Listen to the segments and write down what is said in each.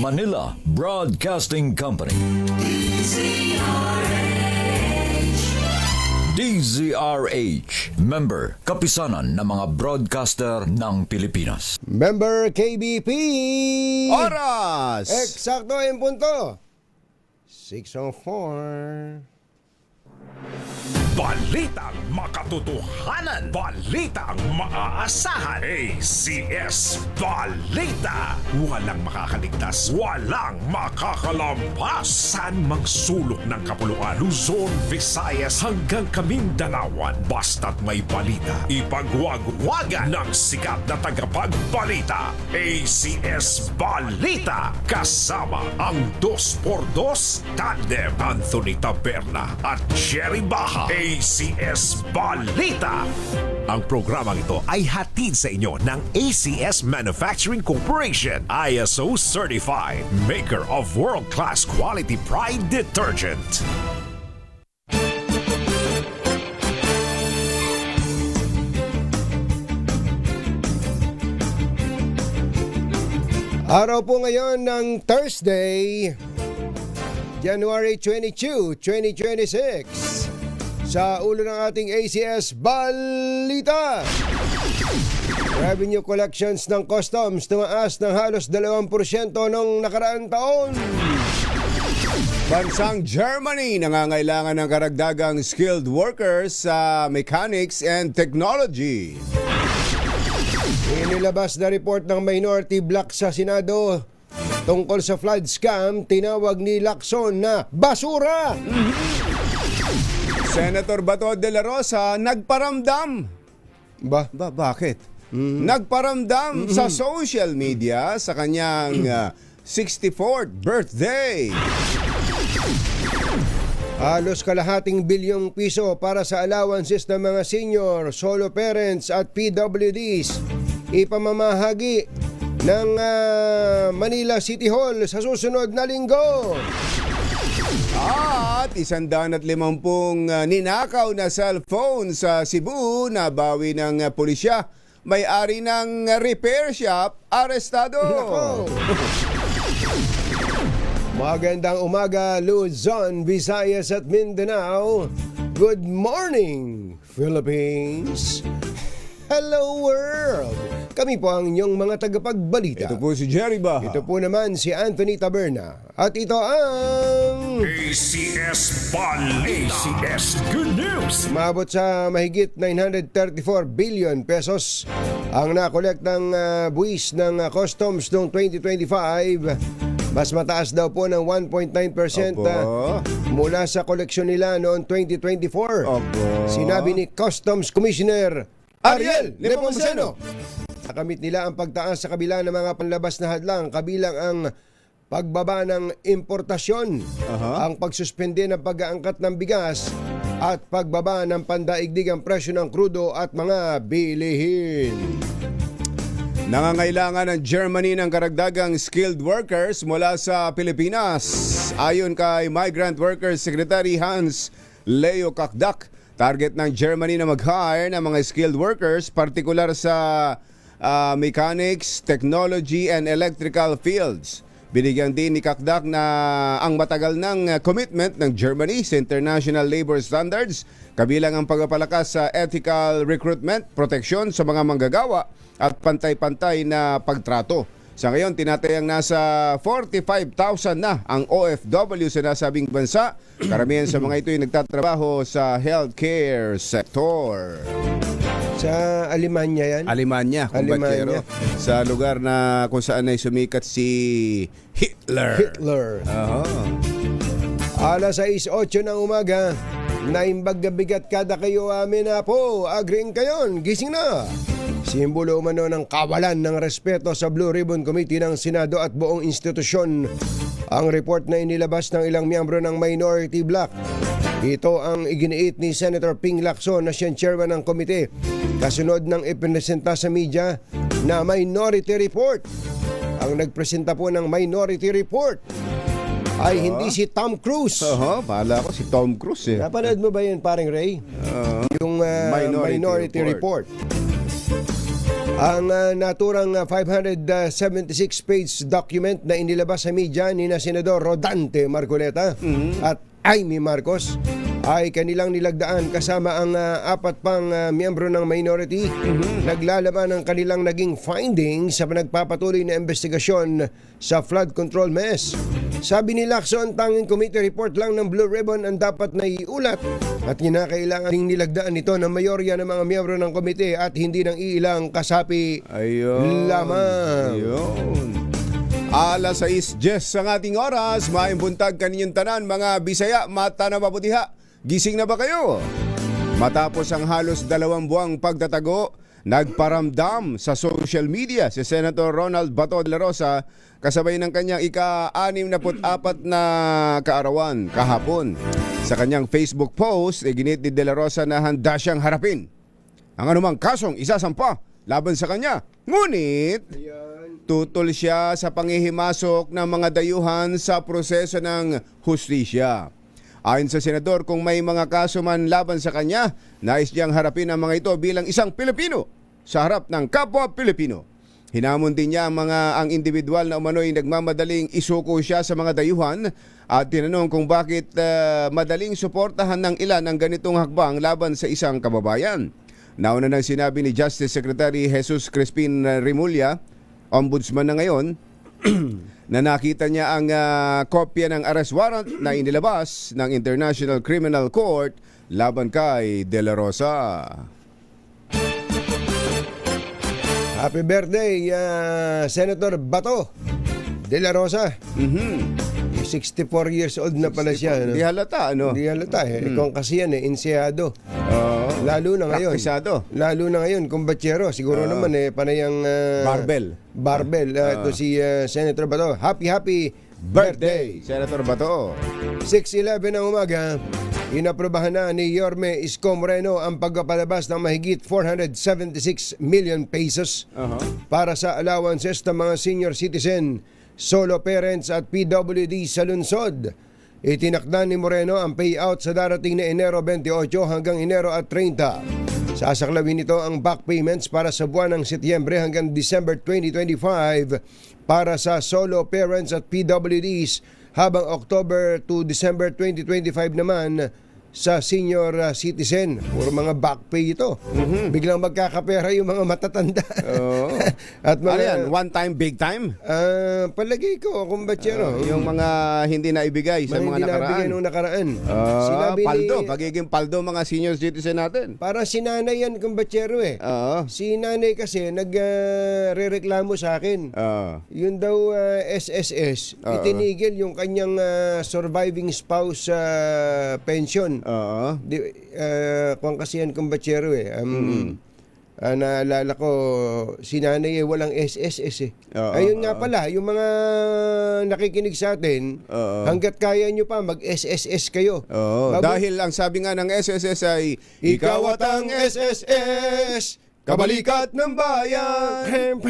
Manila Broadcasting Company. DZRH, member, kapisanan ng mga broadcaster ng Pilipinas. Member KBP! Oras! Eksakto yung punto. 6:04. Balitang makatotohanan. Balitang maaasahan. ACS Balita. Walang makakaligtas. Walang makakalampas. San mang sulok ng kapuluan. Luzon, Visayas hanggang Kamindalawan. Basta't may balita. Ipagwagwagan ng sikat na tagapagbalita. ACS Balita. Kasama ang 2x2 tandem Anthony Taberna at Jerry Baha. ACS Balita. Ang programang ito ay hatid sa inyo ng ACS Manufacturing Corporation, ISO certified, maker of world-class quality Pride detergent. Araw po ngayon ng Thursday, January 22, 2026. Sa ulo ng ating ACS Balita, revenue collections ng customs tumaas ng halos 2% noong nakaraang taon. Bansang Germany nangangailangan ng karagdagang skilled workers sa mechanics and technology. Inilabas na report ng minority bloc sa Senado tungkol sa flood scam, tinawag ni Lacson na basura. Senator Bato de la Rosa nagparamdam. Bakit? Nagparamdam sa social media sa kanyang 64th birthday. Halos kalahating bilyong piso para sa allowances ng mga senior, solo parents at PWDs ipamamahagi ng Manila City Hall sa susunod na linggo. At 150 ninakaw na cellphone sa Cebu na bawi ng pulisya. May-ari ng repair shop, arestado. Magandang umaga, Luzon, Visayas at Mindanao. Good morning, Philippines. Hello, world. Kami po ang inyong mga tagapagbalita. Ito po si Jerry Baha. Ito po naman si Anthony Taberna. At ito ang ACS Balita. ACS Good News. Maabot sa mahigit 934 billion pesos ang nakolektang buwis ng customs noong 2025. Mas mataas daw po ng 1.9% mula sa koleksyon nila noong 2024. Sinabi ni Customs Commissioner Ariel Nepomuceno. Nakamit nila ang pagtaas sa kabila ng mga panlabas na hadlang, kabilang ang pagbaba ng importasyon, ang pagsuspende ng pag-aangkat ng bigas, at pagbaba ng pandaigdigang presyo ng krudo at mga bilihin. Nangangailangan ng Germany ng karagdagang skilled workers mula sa Pilipinas. Ayon kay Migrant Workers Secretary Hans Leo Kakdak, target ng Germany na mag-hire ng mga skilled workers, partikular sa mechanics, technology, and electrical fields. Binigyan din ni Kakdak na ang matagal ng commitment ng Germany sa international labor standards, kabilang ang pagpapalakas sa ethical recruitment, proteksyon sa mga manggagawa, at pantay-pantay na pagtrato. Sa ngayon, tinatayang nasa 45,000 na ang OFW sa nasabing bansa. Karamihan sa mga ito ay nagtatrabaho sa healthcare sector. Sa Alemanya yan? Alemanya, kumbatsero. Sa lugar na kung saan ay sumikat si Hitler. Alas 6:08 ng umaga, naimbag na bigat kada kayo amin na po. Agreeing kayon, gising na. Simbolo umano ng kawalan ng respeto sa Blue Ribbon Committee ng Senado at buong institusyon ang report na inilabas ng ilang miyembro ng minority bloc. Ito ang iginiit ni Senator Ping Lacson na siyang chairman ng komite, kasunod ng ipinesenta sa media na minority report. Ang nagpresenta po ng minority report ay hindi si Tom Cruise. Pahala ko si Tom Cruise eh. Napanood mo ba yun, paring Ray? Yung minority report. Ang naturang 576-page document na inilabas sa media ni na Senador Rodante Marcoleta at Amy Marcos ay kanilang nilagdaan kasama ang apat pang miyembro ng minority. Naglalaman ng kanilang naging findings sa pinagpapatuloy na investigasyon sa flood control mess. Sabi ni Lacson, tanging committee report lang ng Blue Ribbon ang dapat na iulat at kinakailangan ding nilagdaan ito ng mayorya ng mga miyembro ng komite at hindi ng iilang kasapi lamang. Ayun. Alas 6:10 ang ating oras. Maayong buntag kaninyong tanan, mga Bisaya, mata na maputiha. Gising na ba kayo? Matapos ang halos 2 buwang pagtatago, nagparamdam sa social media si Senator Ronald Bato de la Rosa kasabay ng kanyang ika-64 na kaarawan kahapon. Sa kanyang Facebook post, ginit ni de la Rosa na handa siyang harapin ang anumang kasong isasampa laban sa kanya. Ngunit, tutol siya sa panghihimasok ng mga dayuhan sa proseso ng hustisya. Ayon sa senador, kung may mga kaso man laban sa kanya, nais niyang harapin ang mga ito bilang isang Pilipino sa harap ng kapwa Pilipino. Hinamon din niya ang individual na umano'y nagmamadaling isuko siya sa mga dayuhan at tinanong kung bakit madaling suportahan ng ilan ang ganitong hakbang laban sa isang kababayan. Nauna nang sinabi ni Justice Secretary Jesus Crispin Remulla, ombudsman na ngayon, na nakita niya ang kopya ng arrest warrant na inilabas ng International Criminal Court laban kay De La Rosa. Happy birthday, Senator Bato de la Rosa. 64 years old na pala siya. Hindi halata, ano? Hindi halata eh. Kung kasi yan insyado. Lalo na ngayon. Praktisado. Lalo na ngayon, kumbatsero. Siguro naman panayang Barbel. Ito si Senator Bato. Happy birthday, Senator Bato. 6:11 ng umaga. Inaprobahan na ni Yorme Isko Moreno ang pagpapalabas ng mahigit 476 million pesos para sa allowances ng mga senior citizen, solo parents at PWD sa lungsod. Itinakda ni Moreno ang payout sa darating na Enero 28 hanggang Enero at 30. Sasaklawin nito ang back payments para sa buwan ng Setyembre hanggang December 2025 para sa solo parents at PWDs, habang October to December 2025 naman sa senior citizen. Puro mga back pay ito. Biglang magkakapera yung mga matatanda. At mga, Ano yan? One time, big time? palagay ko, kumbatsero. Yung mga hindi naibigay sa mga nakaraan. nung nakaraan. Paldo. Pagiging paldo mga senior citizen natin. Para si nanay yan, kumbatsero eh. Si nanay kasi nagrereklamo sa akin. Yun daw SSS, itinigil yung kanyang surviving spouse pension. Kung kasi yan kumbatsero eh. Naalala ko, si nanay walang SSS eh. Ayun nga pala, yung mga nakikinig sa atin, hanggat kaya nyo pa, mag-SSS kayo. Dahil ang sabi nga ng SSS ay, ikaw at ang SSS, kabalikat ng bayan.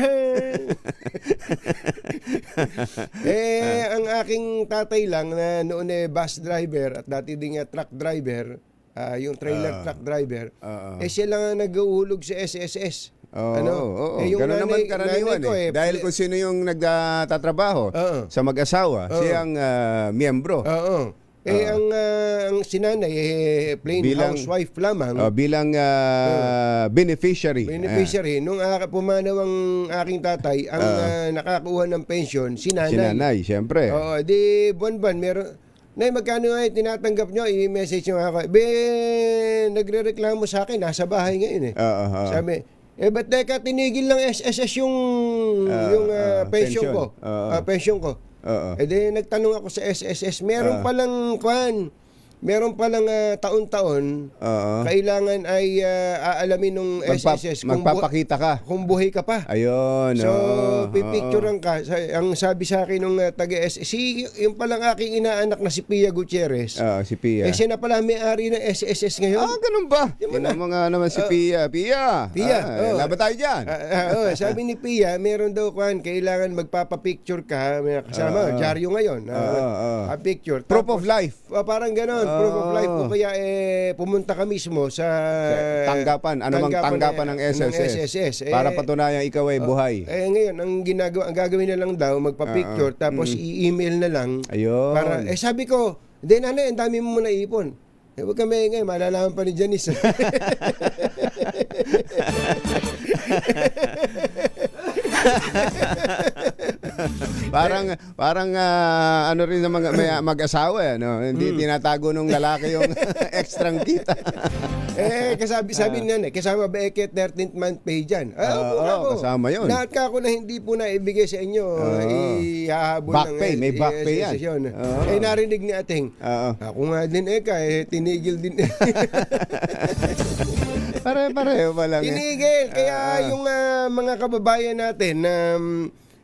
Ang aking tatay lang na noon bus driver at dati din truck driver, yung trailer truck driver, siya lang ang nag-uhulog sa SSS. Yung ganun naman karaniwan eh. Dahil kung sino yung nagtatrabaho sa mag-asawa, siyang miyembro. Ang sinanay plain bilang housewife lamang. Bilang beneficiary. Nung pumanaw ang aking tatay, ang nakakuha ng pension, si nanay. Si nanay, siyempre. Di buwan-buwan, meron, Nay, magkano nga tinatanggap nyo? I-message nyo ako. Nagre-reklamo sa akin, nasa bahay ngayon eh. Sabi, ba't ka tinigil ng SSS yung pension ko? Pension ko. Nagtanong ako sa SSS, meron palang taon-taon, kailangan ay aalamin ng SSS magpapakita ka kung buhay ka pa. Ayun. So, pipicturean ka. Ang sabi sa akin ng taga-SSS, yung palang aking inaanak na si Pia Gutierrez. Si Pia. Siya na pala may-ari ng SSS ngayon. Ganun ba? Yan mga naman si Pia. Pia. Laban tayo dyan. Sabi ni Pia, meron daw kailangan magpapapicture ka. May kasama, dyaryo ngayon. A picture. Proof of life. Parang ganon. proof of life o kaya pumunta ka mismo sa Tanggapan, tanggapan ng SSS. Para patunayan ikaw ay buhay. Ngayon, ang gagawin na lang daw, magpa-picture, tapos i-email na lang. Ayun. Para, sabi ko, hindi nanay, ang dami mo muna ipon. Huwag kami ngayon, malalaman pa ni Janice. parang ano rin sa mga mag-asawa, no? Hindi tinatago nung lalaki yung extrang kita. Sabi niya, kasama ba 13th month pay dyan? Kasama yun. Lahat ka ako na hindi po na ibigay sa inyo, ihahabol back pay, may back pay yan. Narinig ni Ating, ako nga din tinigil din. Pare-pareho pa lang. Tinigil. Kaya yung mga kababayan natin na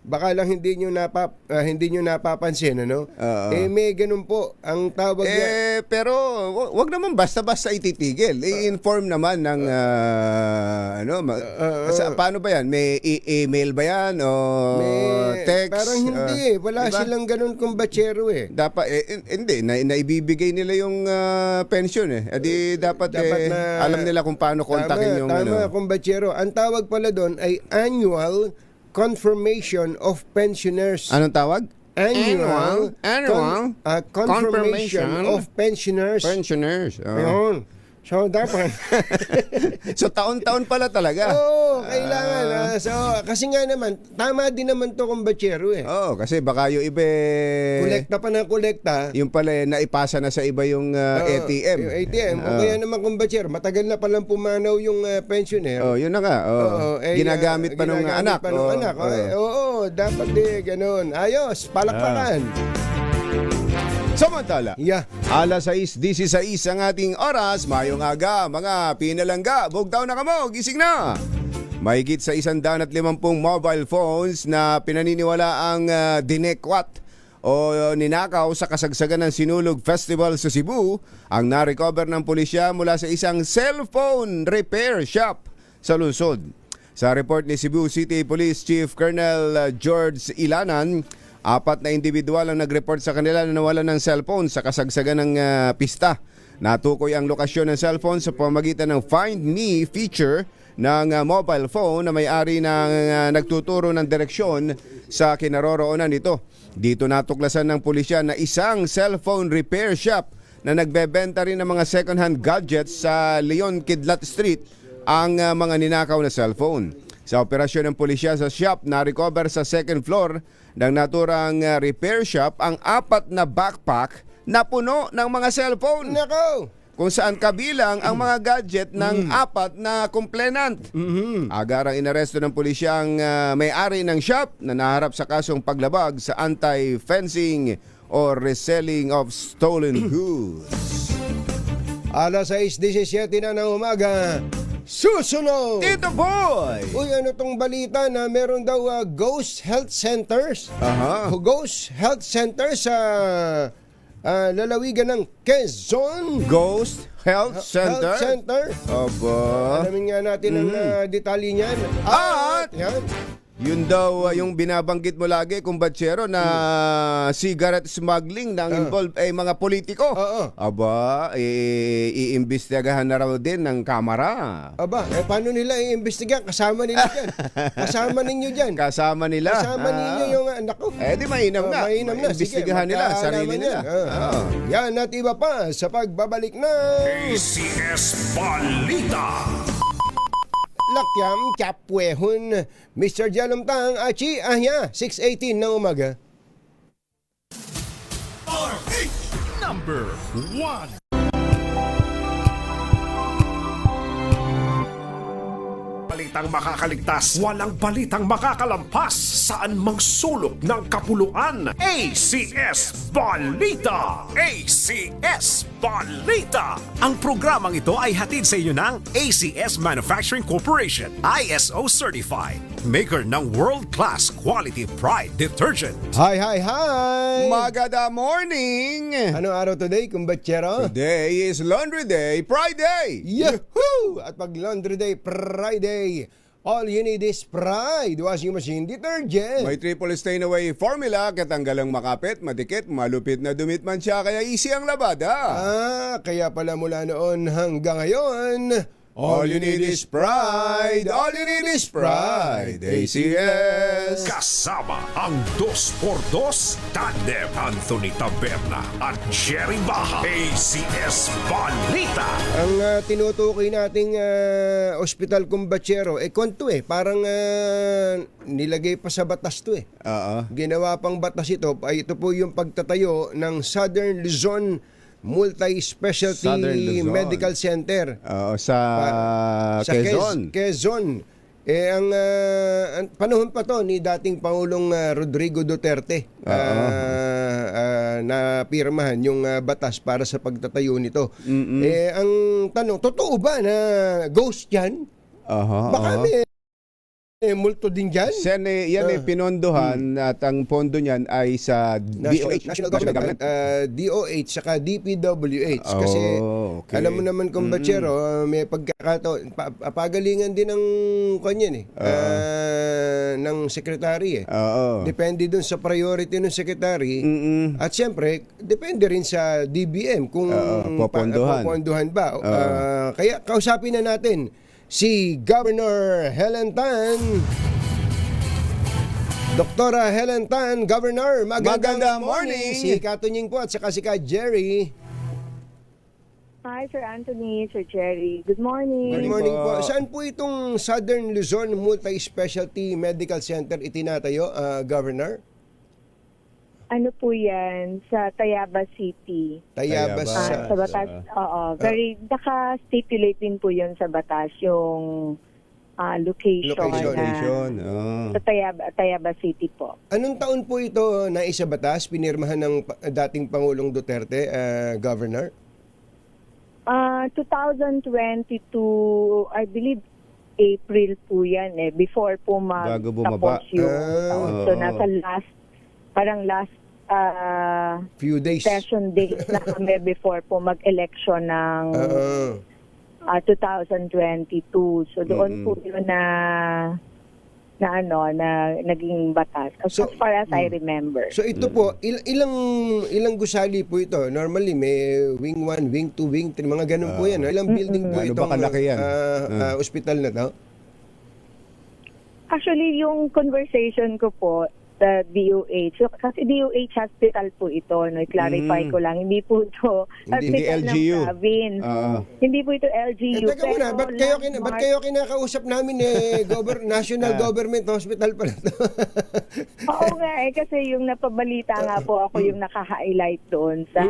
baka lang hindi nyo napapansin, ano? May ganun po ang tawag niya. Pero wag naman basta-basta ititigil. I-inform naman ng paano ba yan? May email ba yan o text? Parang hindi wala diba? Silang ganun kumbatsero Dapat hindi naibibigay nila yung pension dapat na, alam nila kung paano kontakin yung tama, kumbatsero. Ang tawag pala doon ay annual confirmation of pensioners. Anong tawag? Annual confirmation of pensioners. Ayun. So, dapat. So, taon-taon pala talaga. Oo, kailangan. Kasi nga naman, tama din naman to kumbatsero kasi baka yung iba kolekta pa ng kolekta. Yung pala naipasa na sa iba yung ATM. Yung ATM. O kaya naman kumbatsero, matagal na palang pumanaw yung pensioner. Yun na nga. Ginagamit pa ng anak. Dapat ganun. Ayos, palakpakan. Samantala, alas 6:16 ang ating oras. Mayong aga, mga pinalangga. Bugtaw na kamo, gising na. Mahigit sa 150 mobile phones na pinaniniwala ang dinekwat o ninakaw sa kasagsagan ng Sinulog Festival sa Cebu ang na-recover ng pulisya mula sa isang cellphone repair shop sa lungsod. Sa report ni Cebu City Police Chief Colonel George Ilanan, 4 na individual ang nag-report sa kanila na nawalan ng cellphone sa kasagsagan ng pista. Natukoy ang lokasyon ng cellphone sa pamamagitan ng Find Me feature ng mobile phone na may-ari ng nagtuturo ng direksyon sa kinaroroonan nito. Dito natuklasan ng pulisya na isang cellphone repair shop na nagbebenta rin ng mga second-hand gadgets sa Leon Kidlat Street ang mga ninakaw na cellphone. Sa operasyon ng pulisya sa shop, na-recover sa second floor ng naturang repair shop ang 4 na backpack na puno ng mga cellphone. Nako! Kung saan kabilang ang mga gadget ng 4 na complainant. Agarang inaresto ng pulisya ang may-ari ng shop na naharap sa kasong paglabag sa anti-fencing o reselling of stolen goods. Alas 6:17 na ng umaga. Susunod! Tito Boy! Uy, ano tong balita na meron daw ghost health centers? Ghost health centers sa lalawigan ng Quezon. Ghost Health Center? Health Center. Aba. Alamin nga natin ang detalye niyan. At yan. Yun daw yung binabanggit mo lagi, kumbatsero, na cigarette smuggling na involved ay mga politiko. Aba, iimbestigahan na raw din ng kamara. Aba, paano nila iimbestigahan? Kasama nila dyan. Kasama ninyo dyan. Kasama nila. Kasama ninyo yung anak ko. Di mainam na. Mainam na. Iimbestigahan nila, sarili nila. Yan at iba pa sa pagbabalik ng ACS Balita. Lakyam Kapwehon, Mr. Jalumtang Achi Ahya, 6:18 ng umaga. Number 1. Balitang makakaligtas, walang balitang makakalampas, saan mang sulok ng kapuluan. ACS Balita! ACS Balita! Ang programang ito ay hatid sa inyo ng ACS Manufacturing Corporation, ISO Certified, maker ng world-class quality Pride detergent. Hi! Magada morning! Anong araw today, kumbatsero? Today is Laundry Day, Friday! Yahoo! At pag Laundry Day Friday, All you need is Pride washing machine detergent. May triple stain away formula, katanggalang makapit, madikit, malupit na dumit man siya, kaya easy ang labada. Kaya pala mula noon hanggang ngayon, All you need is pride. All you need is pride. ACS. Kasama ang 2x2 Tandem Anthony Taberna at Jerry Baja. ACS Balita. ang tinutukoy nating ospital kumbachero, kwanto parang nilagay pa sa batas to Oo. Ginawa pang batas ito, ay ito po yung pagtatayo ng Southern Luzon Multi-Specialty Southern Luzon. Medical Center. Sa Sa Quezon. Quezon. Ang panahon pa to ni dating Pangulong Rodrigo Duterte na pirmahan yung batas para sa pagtatayo nito. Ang tanong, totoo ba na ghost yan? Baka may multo din dyan? Yan ay pinondohan at ang pondo niyan ay sa DOH. National Government, DOH, saka DPWH. Kasi okay. alam mo naman kung bachero, may pagkakataon, pagalingan din ng kanyan ng secretary Oo. Depende dun sa priority ng secretary. At siyempre, depende rin sa DBM kung popondohan ba. Kaya kausapin na natin si Governor Helen Tan. Doktora Helen Tan, Governor, magandang morning. Si Katunying po at saka si Ka Jerry. Hi, Sir Anthony, Sir Jerry. Good morning. Good morning po. Saan po itong Southern Luzon Multi-Specialty Medical Center itinatayo, Governor? Ano po yan? Sa Tayabas City. Tayabas. Sa batas, very, naka-stipulate din po yun sa batas, yung location. Location. Sa Tayabas City po. Anong taon po ito na isa batas, pinirmahan ng dating Pangulong Duterte, Governor? 2022, I believe, April po yan before po Bago bumaba. magtapos yung taon. So, nasa last Few days. session date na kami before po mag-election ng 2022. So doon po yun na naging batas as far as I remember. So ito po, ilang gusali po ito? Normally may wing 1, wing 2, wing 3, mga ganun po yan. Ilang building po Gaano ba itong kalaki yan? ospital na to? Actually, yung conversation ko po sa DOH, kasi DOH hospital po ito, i-clarify ko lang, hindi po ito Hindi hospital LGU. ng province. Hindi po ito LGU. Teka muna, ba't kayo kinakausap namin National Government Hospital pala to? Oo nga kasi yung napabalita nga po ako yung naka-highlight doon sa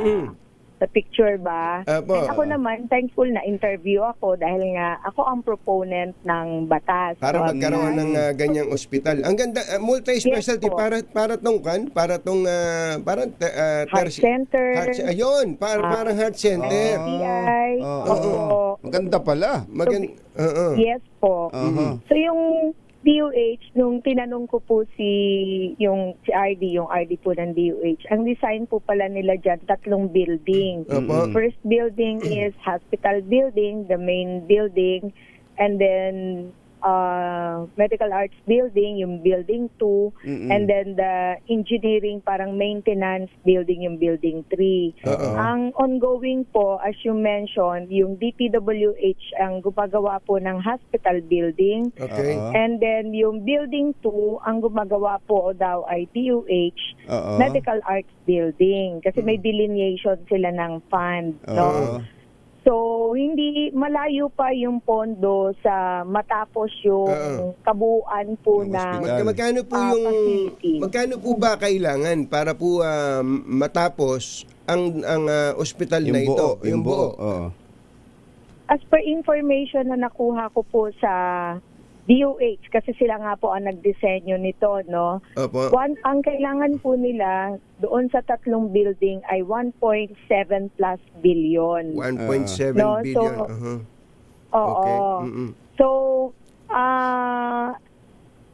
picture ba. Apo. And ako naman, thankful na interview ako dahil nga ako ang proponent ng batas. Para So, magkaroon ng ganyang ospital. Ang ganda, multi-specialty, Yes po. para tong Heart center. Ayun, parang heart center. PI. Opo. Maganda pala. Yes po. So yung DOH, nung tinanong ko po yung RD po ng DOH, ang design po pala nila dyan, 3 building. Opo. First building is hospital building, the main building, and then medical arts building, yung building 2, and then the engineering, parang maintenance building, yung building 3. Ang ongoing po, as you mentioned, yung DPWH ang gumagawa po ng hospital building. Okay. And then yung building 2, ang gumagawa po daw ay DOH, medical arts building. Kasi may delineation sila ng fund. No? So, hindi malayo pa yung pondo sa matapos yung kabuuan po ng Magkano po facility. magkano po ba kailangan para po matapos ang ospital na ito, yung buo? As per information na nakuha ko po sa DOH, kasi sila nga po ang nagdisenyo nito, no? Opo. Ang kailangan po nila doon sa 3 building ay 1.7 plus billion. 1.7 No, billion. so- Oo. Okay. So,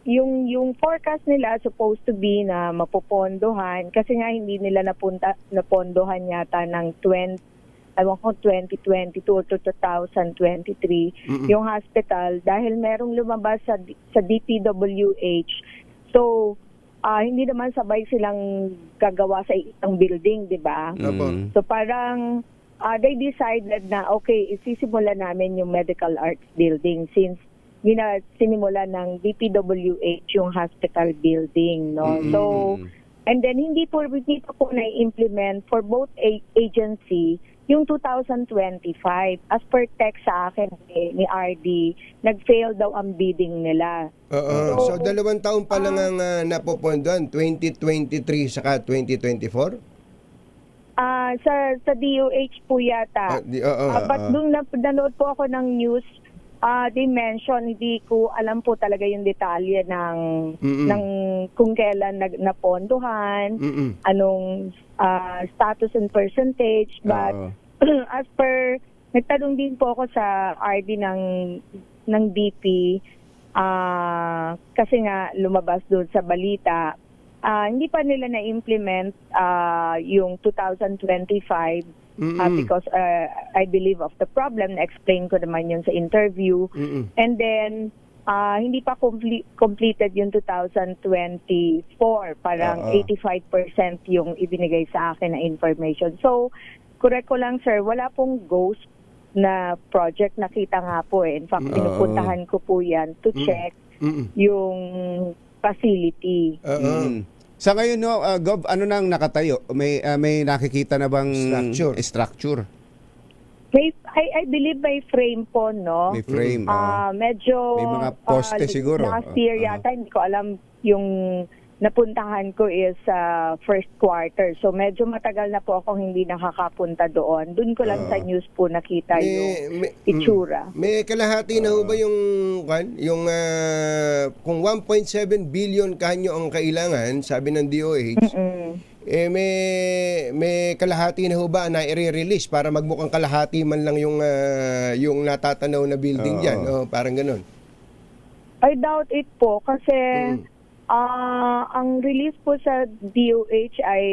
yung forecast nila supposed to be na mapopondohan kasi nga hindi nila napondohan yata ng ewan ko 2022 to 2023 yung hospital dahil merong lumabas sa DPWH. So hindi naman sabay silang gagawa sa isang building, di ba? Opo. So parang they decided na okay, isisimula namin yung medical arts building since sinimula ng DPWH yung hospital building, no? So and then hindi pa po na-implement for both agency yung 2025. As per text sa akin ni RD, nag-fail daw ang bidding nila. Oo. So 2 taon pa lang ang napopondohan, 2023 saka 2024? Sa DOH po yata. But nung nanood po ako ng news, they mention, hindi ko alam po talaga yung detalye ng kung kailan napondohan, anong status and percentage, but as per nagtanong din po ako sa RD ng DP kasi nga lumabas doon sa balita, hindi pa nila na-implement yung 2025 because I believe of the problem, na-explain ko naman yun sa interview. And then, hindi pa completed yung 2024. Parang 85% yung ibinigay sa akin na information. So, correct ko lang, sir, wala pong ghost na project. Nakita nga po eh. In fact, pinupuntahan ko po yan to check yung facility. Sa ngayon, no, Gov, ano nang nakatayo? May nakikita na bang structure? I believe may frame po, no? May frame. Medyo may mga poste siguro. Last year yata, hindi ko alam yung napuntahan ko is first quarter. So medyo matagal na po akong hindi nakakapunta doon. Doon ko lang sa news po nakita yung itsura. May kalahati na ho ba yung kung 1.7 billion kanyo ang kailangan, sabi ng DOH, may kalahati na ho ba na i-release para magmukhang kalahati man lang yung natatanaw na building diyan, parang ganoon. I doubt it po kasi ang release po sa DOH ay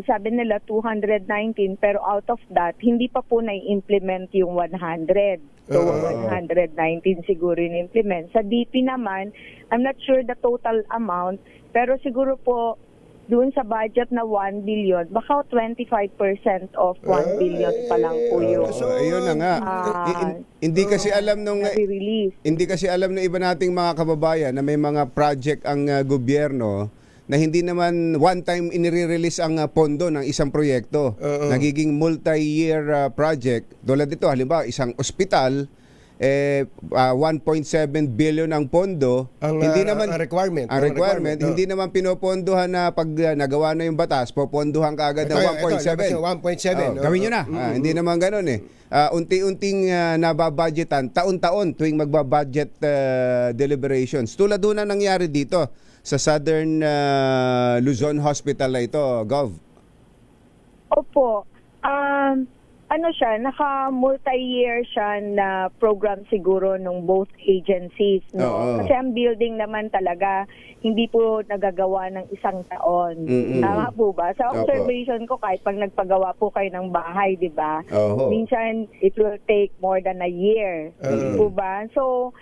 sabi nila 219 pero out of that hindi pa po na-implement yung 100. So 119 siguro in-implement. Sa DP naman, I'm not sure the total amount pero siguro po doon sa budget na 1 billion, baka 25% of 1 billion pa lang po yun. Ayun na nga. Hindi kasi alam hindi kasi alam ng iba nating mga kababayan na may mga project ang gobyerno na hindi naman one time inire-release ang pondo ng isang proyekto. Nagiging multi-year project. Tulad dito, halimbawa, isang ospital, 1.7 billion ang pondo, hindi naman ang requirement, hindi naman pinopondohan na pag nagawa na yung batas, popondohan ka agad ng 1.7. Gawin nyo na. Hindi naman ganoon eh. Unti-unting nababudgetan, taon-taon tuwing magbabudget deliberations. Tulad doon na nangyari dito sa Southern Luzon Hospital na ito, Gov. Opo. Ano siya, naka-multi-year siya na program siguro ng both agencies, no? Kasi ang building naman talaga, hindi po nagagawa ng isang taon. Tama po ba? Sa observation ko, kahit pag nagpagawa po kayo ng bahay, di ba? Minsan, it will take more than a year. Po ba? So,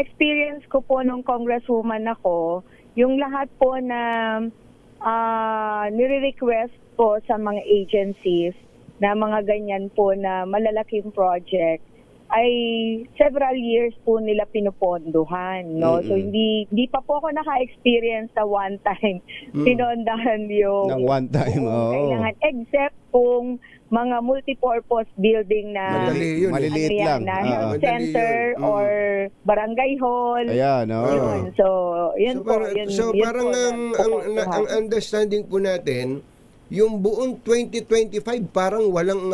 experience ko po nung congresswoman ako, yung lahat po na nire-request po sa mga agencies, na mga ganyan po na malalaking project ay several years po nila pinupondohan, no? So hindi pa po ako naka-experience na one time pinondahan yung ng one time, kailangan, except kung mga multipurpose building na maliliit lang, na health center or barangay hall. Ayan, yun. So, yun po. So parang ang understanding po natin, yung buong 2025 parang walang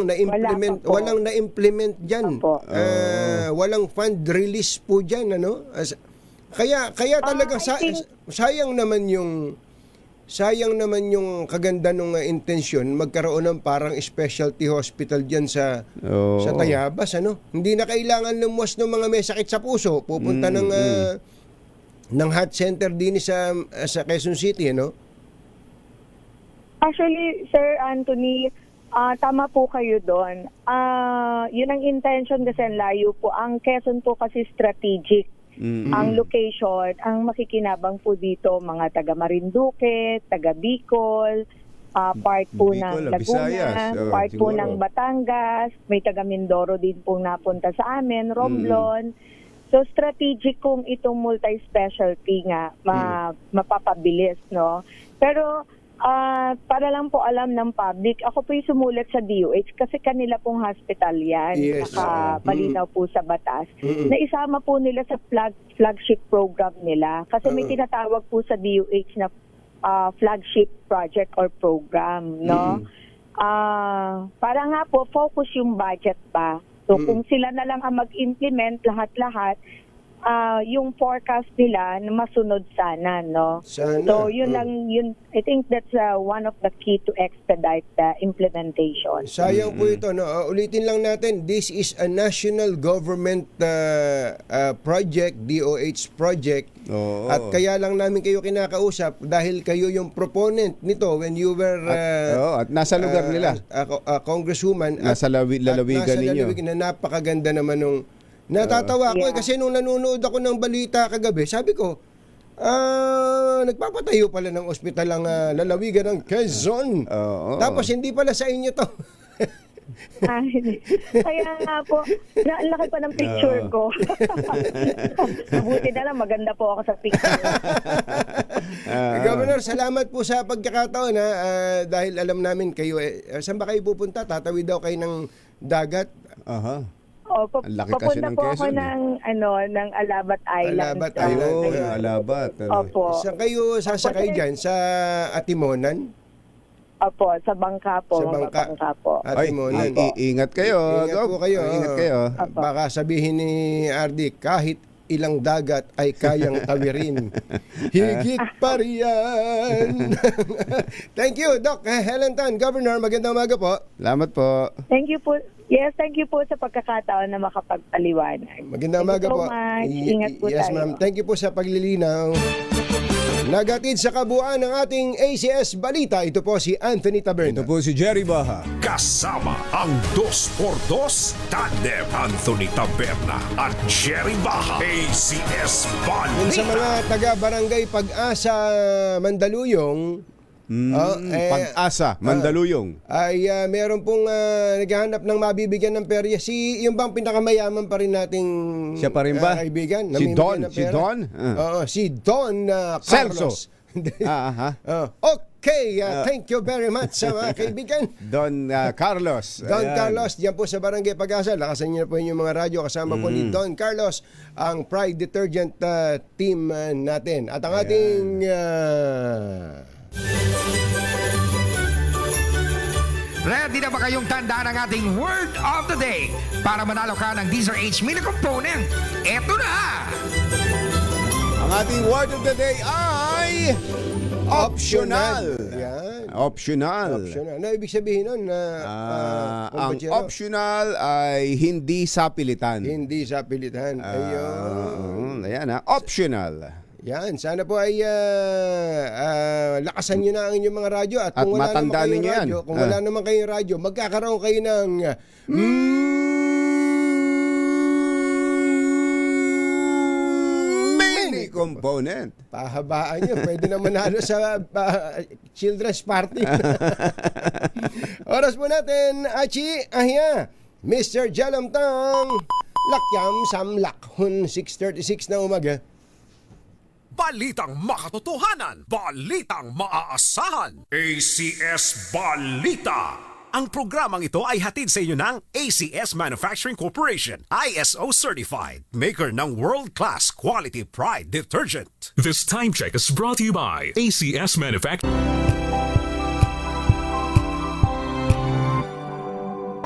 na-implement, walang na-implement diyan. Walang fund release po diyan, ano? Kaya talaga sayang naman yung kaganda ng intensyon magkaroon ng parang specialty hospital diyan sa Tayabas, ano? Hindi na kailangan lumuwas ng mga may sakit sa puso, pupunta ng heart center din sa Quezon City, ano? Actually, Sir Anthony, Tama po kayo doon. Yun ang intention kasi ang layo po. Ang Quezon po kasi strategic. Ang location, ang makikinabang po dito, mga taga Marinduque, taga Bicol, part po Bicol, ng Visayas, Laguna, part po siguro. ng Batangas, may taga Mindoro din po napunta sa amin, Romblon. So strategic kung itong multi-specialty nga mapapabilis, no? Pero para lang po alam ng public, ako po yung sumulat sa DOH kasi kanila pong hospital yan. Yes. Malinaw po sa batas. Na isama po nila sa flagship program nila. Kasi may tinatawag po sa DOH na flagship project or program, no? Para nga po, focus yung budget ba? So kung sila na lang ang mag-implement lahat-lahat, yung forecast nila na masunod sana, no? Sana. So yun lang, I think that's one of the key to expedite the implementation. Sayang po ito, no? Ulitin lang natin, this is a national government project, DOH project. Oo. At kaya lang namin kayo kinakausap dahil kayo yung proponent nito when you were at nasa lugar nila. Congresswoman. Nasa lalawigan nasa ninyo. lalawigan na napakaganda naman nung natatawa ko Yeah. kasi nung nanonood ako ng balita kagabi, sabi ko, nagpapatayo pala ng ospital ang lalawigan ng Quezon. Oo. Tapos hindi pala sa inyo to. Kaya nga po, ang laki pa ng picture ko. Mabuti na lang, maganda po ako sa picture. Governor, salamat po sa pagkakataon dahil alam namin kayo, saan ba kayo pupunta? Tatawid daw kayo ng dagat? Aha. Ang laki kasi Papunta ng po ako Quezon, ng Alabat Island. Alabat So, Island. Oo, Ayun. Alabat. Opo. Saan kayo sasakay dyan? Sa Atimonan? Opo, sa bangka po. Sa bangka. Bangka po. Ay, Atimonan. ingat kayo. Ingat po kayo. Ingat kayo. Baka sabihin ni Ardi, kahit ilang dagat ay kayang tawirin. Higit pa riyan. Thank you, Doc Helen Tan. Governor, magandang umaga po. Salamat po. Thank you po. Yes, thank you po sa pagkakataon na makapagpaliwanag. Magandang Thank umaga you so po. much. Ingat po Yes, tayo. ma'am. Thank you po sa paglilinaw. Nagatid sa kabuuan ng ating ACS Balita. Ito po si Anthony Taberna. Ito po si Jerry Baha. Kasama ang 2x2 tandem Anthony Taberna at Jerry Baha. ACS Yun sa Balita. mga taga-barangay Pag-asa, Mandaluyong, Pag-asa, Mandaluyong. ay meron pong naghahanap ng mabibigyan ng perya. Yung bang pinakamayaman pa rin nating Siya pa rin ba? kaibigan? Si namimigay Don? ng Si pera? Don? Oo, si Don Celso. Carlos. Aha. Okay, thank you very much sa mga kaibigan. Don Carlos. Don Ayan. Carlos, diyan po sa Barangay Pag-asa. Lakasan niyo na po yung mga radyo. Kasama po ni Don Carlos, ang Pride Detergent team natin. At ang ating... Ready na ba kayong tandaan ang ating word of the day para manalo ka ng Deezer H Mini Component? Eto na! Ang ating word of the day ay optional. Yan. Optional. Optional. Ano ibig sabihin nun? Ang optional ay hindi sapilitan. Hindi sa pilitan. Ayun. Ayan Optional. Yan. Sana po ay lakasan nyo na ang inyong mga radyo. At At kung wala naman matandaan kayong ninyo yan. radyo, kung wala naman kayong radyo, magkakaroon kayo ng Mini component. pahabaan nyo. Pwede na manalo sa children's party. Oras po natin, Achi, Ahya, Mr. Jalamtang, Lakyam, Samlakhun, 6:36 na umaga. Balitang makatotohanan, balitang maaasahan. ACS Balita. Ang programang ito ay hatid sa inyo ng ACS Manufacturing Corporation, ISO certified, maker ng world-class quality Pride detergent. This time check is brought to you by ACS Manufacturing.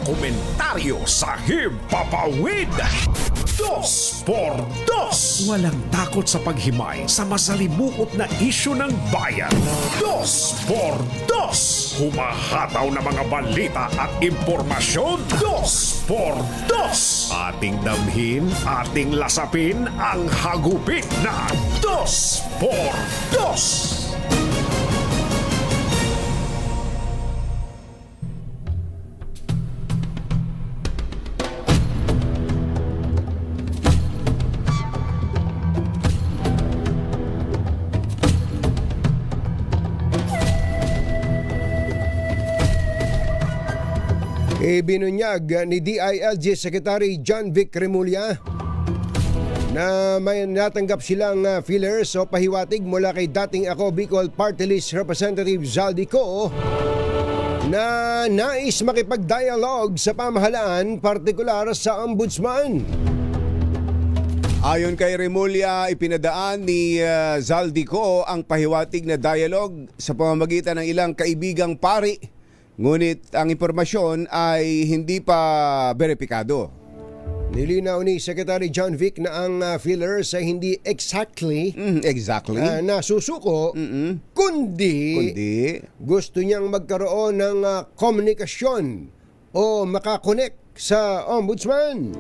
Komentaryo sa Himpapawid. 2x2. Walang takot sa paghimay sa masalimuot na isyu ng bayan. 2x2. Humahataw na mga balita at impormasyon. 2x2. Ating damhin, ating lasapin ang hagupit na 2x2. Ibinunyag ni DILG Secretary John Vic Remulla na may natanggap silang fillers o pahiwatig mula kay dating Ako Bicol Party List Representative Zaldico na nais makipag-dialogue sa pamahalaan, partikular sa ombudsman. Ayon kay Remulla, ipinadaan ni Zaldico ang pahiwatig na dialogue sa pamamagitan ng ilang kaibigang pari. Ngunit ang impormasyon ay hindi pa beripikado. Nilinaw ni Secretary John Vic na ang fillers ay hindi exactly nasusuko, kundi gusto niyang magkaroon ng komunikasyon o makakonek sa ombudsman.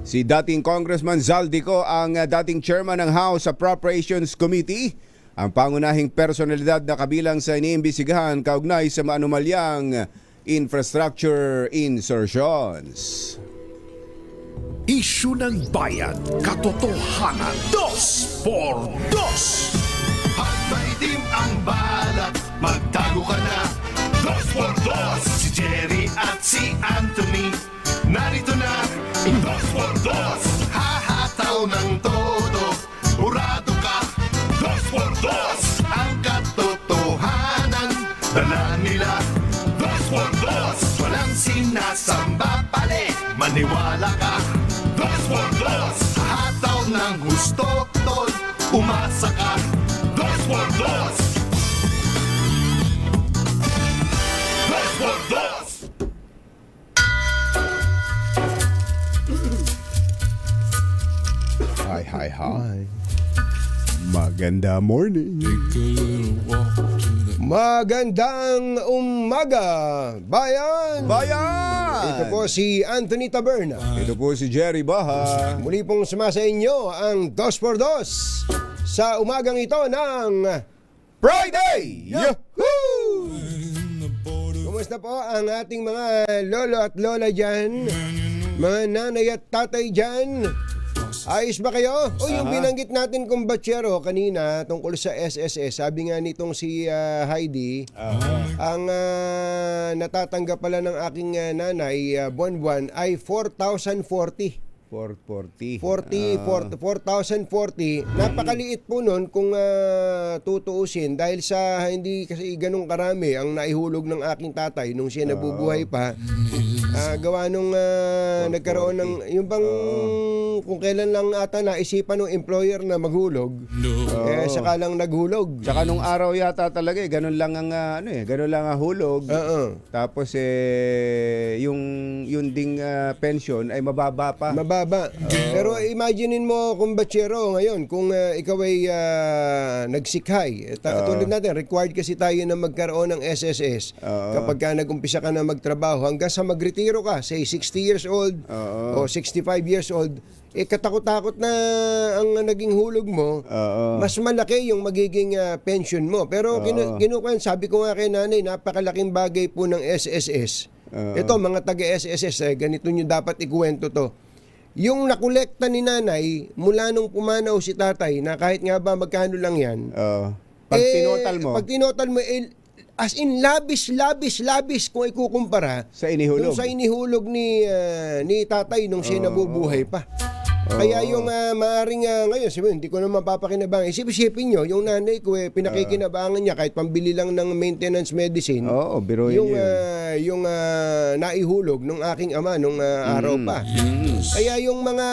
Si dating Congressman Zaldico ang dating chairman ng House Appropriations Committee, ang pangunahing personalidad na kabilang sa iniimbestigahan kaugnay sa maanumalyang infrastructure insertions. Isyu ng bayan, katotohanan, 2x2. At maitim ang balat, magtago ka na. 2x2, si Jerry at si Anthony, narito na. 2x2, hahataw ng todo, urado ka. 2x2, ang katotohanan, dala nila. 2x2, walang sinasamba pali, maniwala ka. 2x2, hataw ng gusto, tol, umasa ka. 2x2, 2x2. Hi. Maganda morning. Magandang umaga, bayan! Bayan! Ito po si Anthony Taberna. Ito po si Jerry Baha. Muli pong sumasa inyo ang 2x2 sa umagang ito ng Friday! Yahoo! Kumusta po ang ating mga lolo at lola dyan? Mga nanay at tatay dyan? Ayos ba kayo? O yung binanggit natin kung batsero kanina tungkol sa SSS, sabi nga nitong si Heidi, ang natatanggap pala ng aking nanay buwan-buwan ay 4,040. 440. 4,040. Napakaliit po nun kung tutuusin dahil sa hindi kasi ganun karami ang naihulog ng aking tatay nung siya nabubuhay pa. Gawa nung nagkaroon ng yung bang kung kailan lang ata naisipan ng employer na maghulog, saka lang naghulog. Tsaka nung araw yata talaga ganun lang ang ganun lang ang hulog. Tapos yung ding pension ay mababa pa. Pero imaginein mo kung batsero ngayon, kung ikaw ay nagsikhay. Tulad natin, required kasi tayo na magkaroon ng SSS kapag ka nag-umpisa ka na magtrabaho hanggang sa magretiro ka, say 60 years old o 65 years old, katakot-takot na ang naging hulog mo, mas malaki yung magiging pension mo. Pero kinukuha, sabi ko nga kay nanay, napakalaking bagay po ng SSS. Ito, mga taga-SSS, ganito nyo dapat ikuwento to. Yung nakolekta ni nanay mula nung pumanaw si tatay na kahit nga ba magkano lang yan. Pag tinotal mo, as in labis kung ikukumpara sa inihulog. Sa inihulog ni tatay nung siya nabubuhay pa. Kaya yung maaring ngayon, hindi ko na mapapakinabangan. Isipin nyo, yung nanay ko pinakikinabangan niya kahit pambili lang ng maintenance medicine. Biruin yung naihulog nung aking ama nung araw pa. Kaya yung mga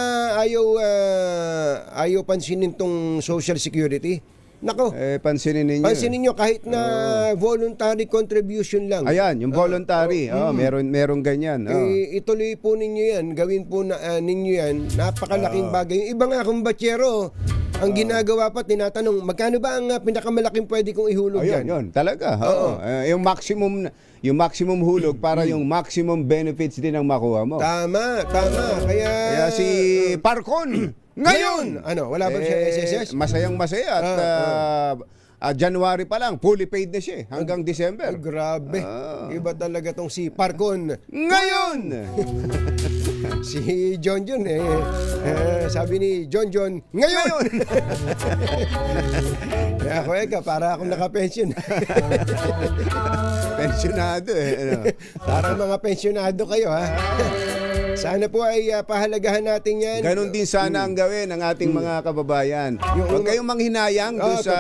ayaw pansinin tong Social Security. Nako. Pansinin nyo kahit na voluntary contribution lang. Ayan, yung voluntary. Meron ganyan. Ituloy po ninyo yan. Gawin po ninyo yan. Napakalaking bagay. Yung iba nga kung batsero, ang ginagawa pa, tinatanong, magkano ba ang pinakamalaking pwede kong ihulog yan? Yun, talaga. Yung maximum hulog para yung maximum benefits din ang makuha mo. Tama. Kaya si Parcon, ngayon, wala ba siya SSS? Masayang-masaya at January pa lang, fully paid na siya hanggang December. Ay, grabe. Iba talaga tong si Parcon. Ngayon! Si John John sabi ni John John, ngayon! Kaya ako para akong nakapension. Pensionado Ano? Parang mga pensyonado kayo, ha? Sana po ay pahalagahan natin yan. Ganon din sana ang gawin ng ating mga kababayan. Huwag kayong manghinayang doon sa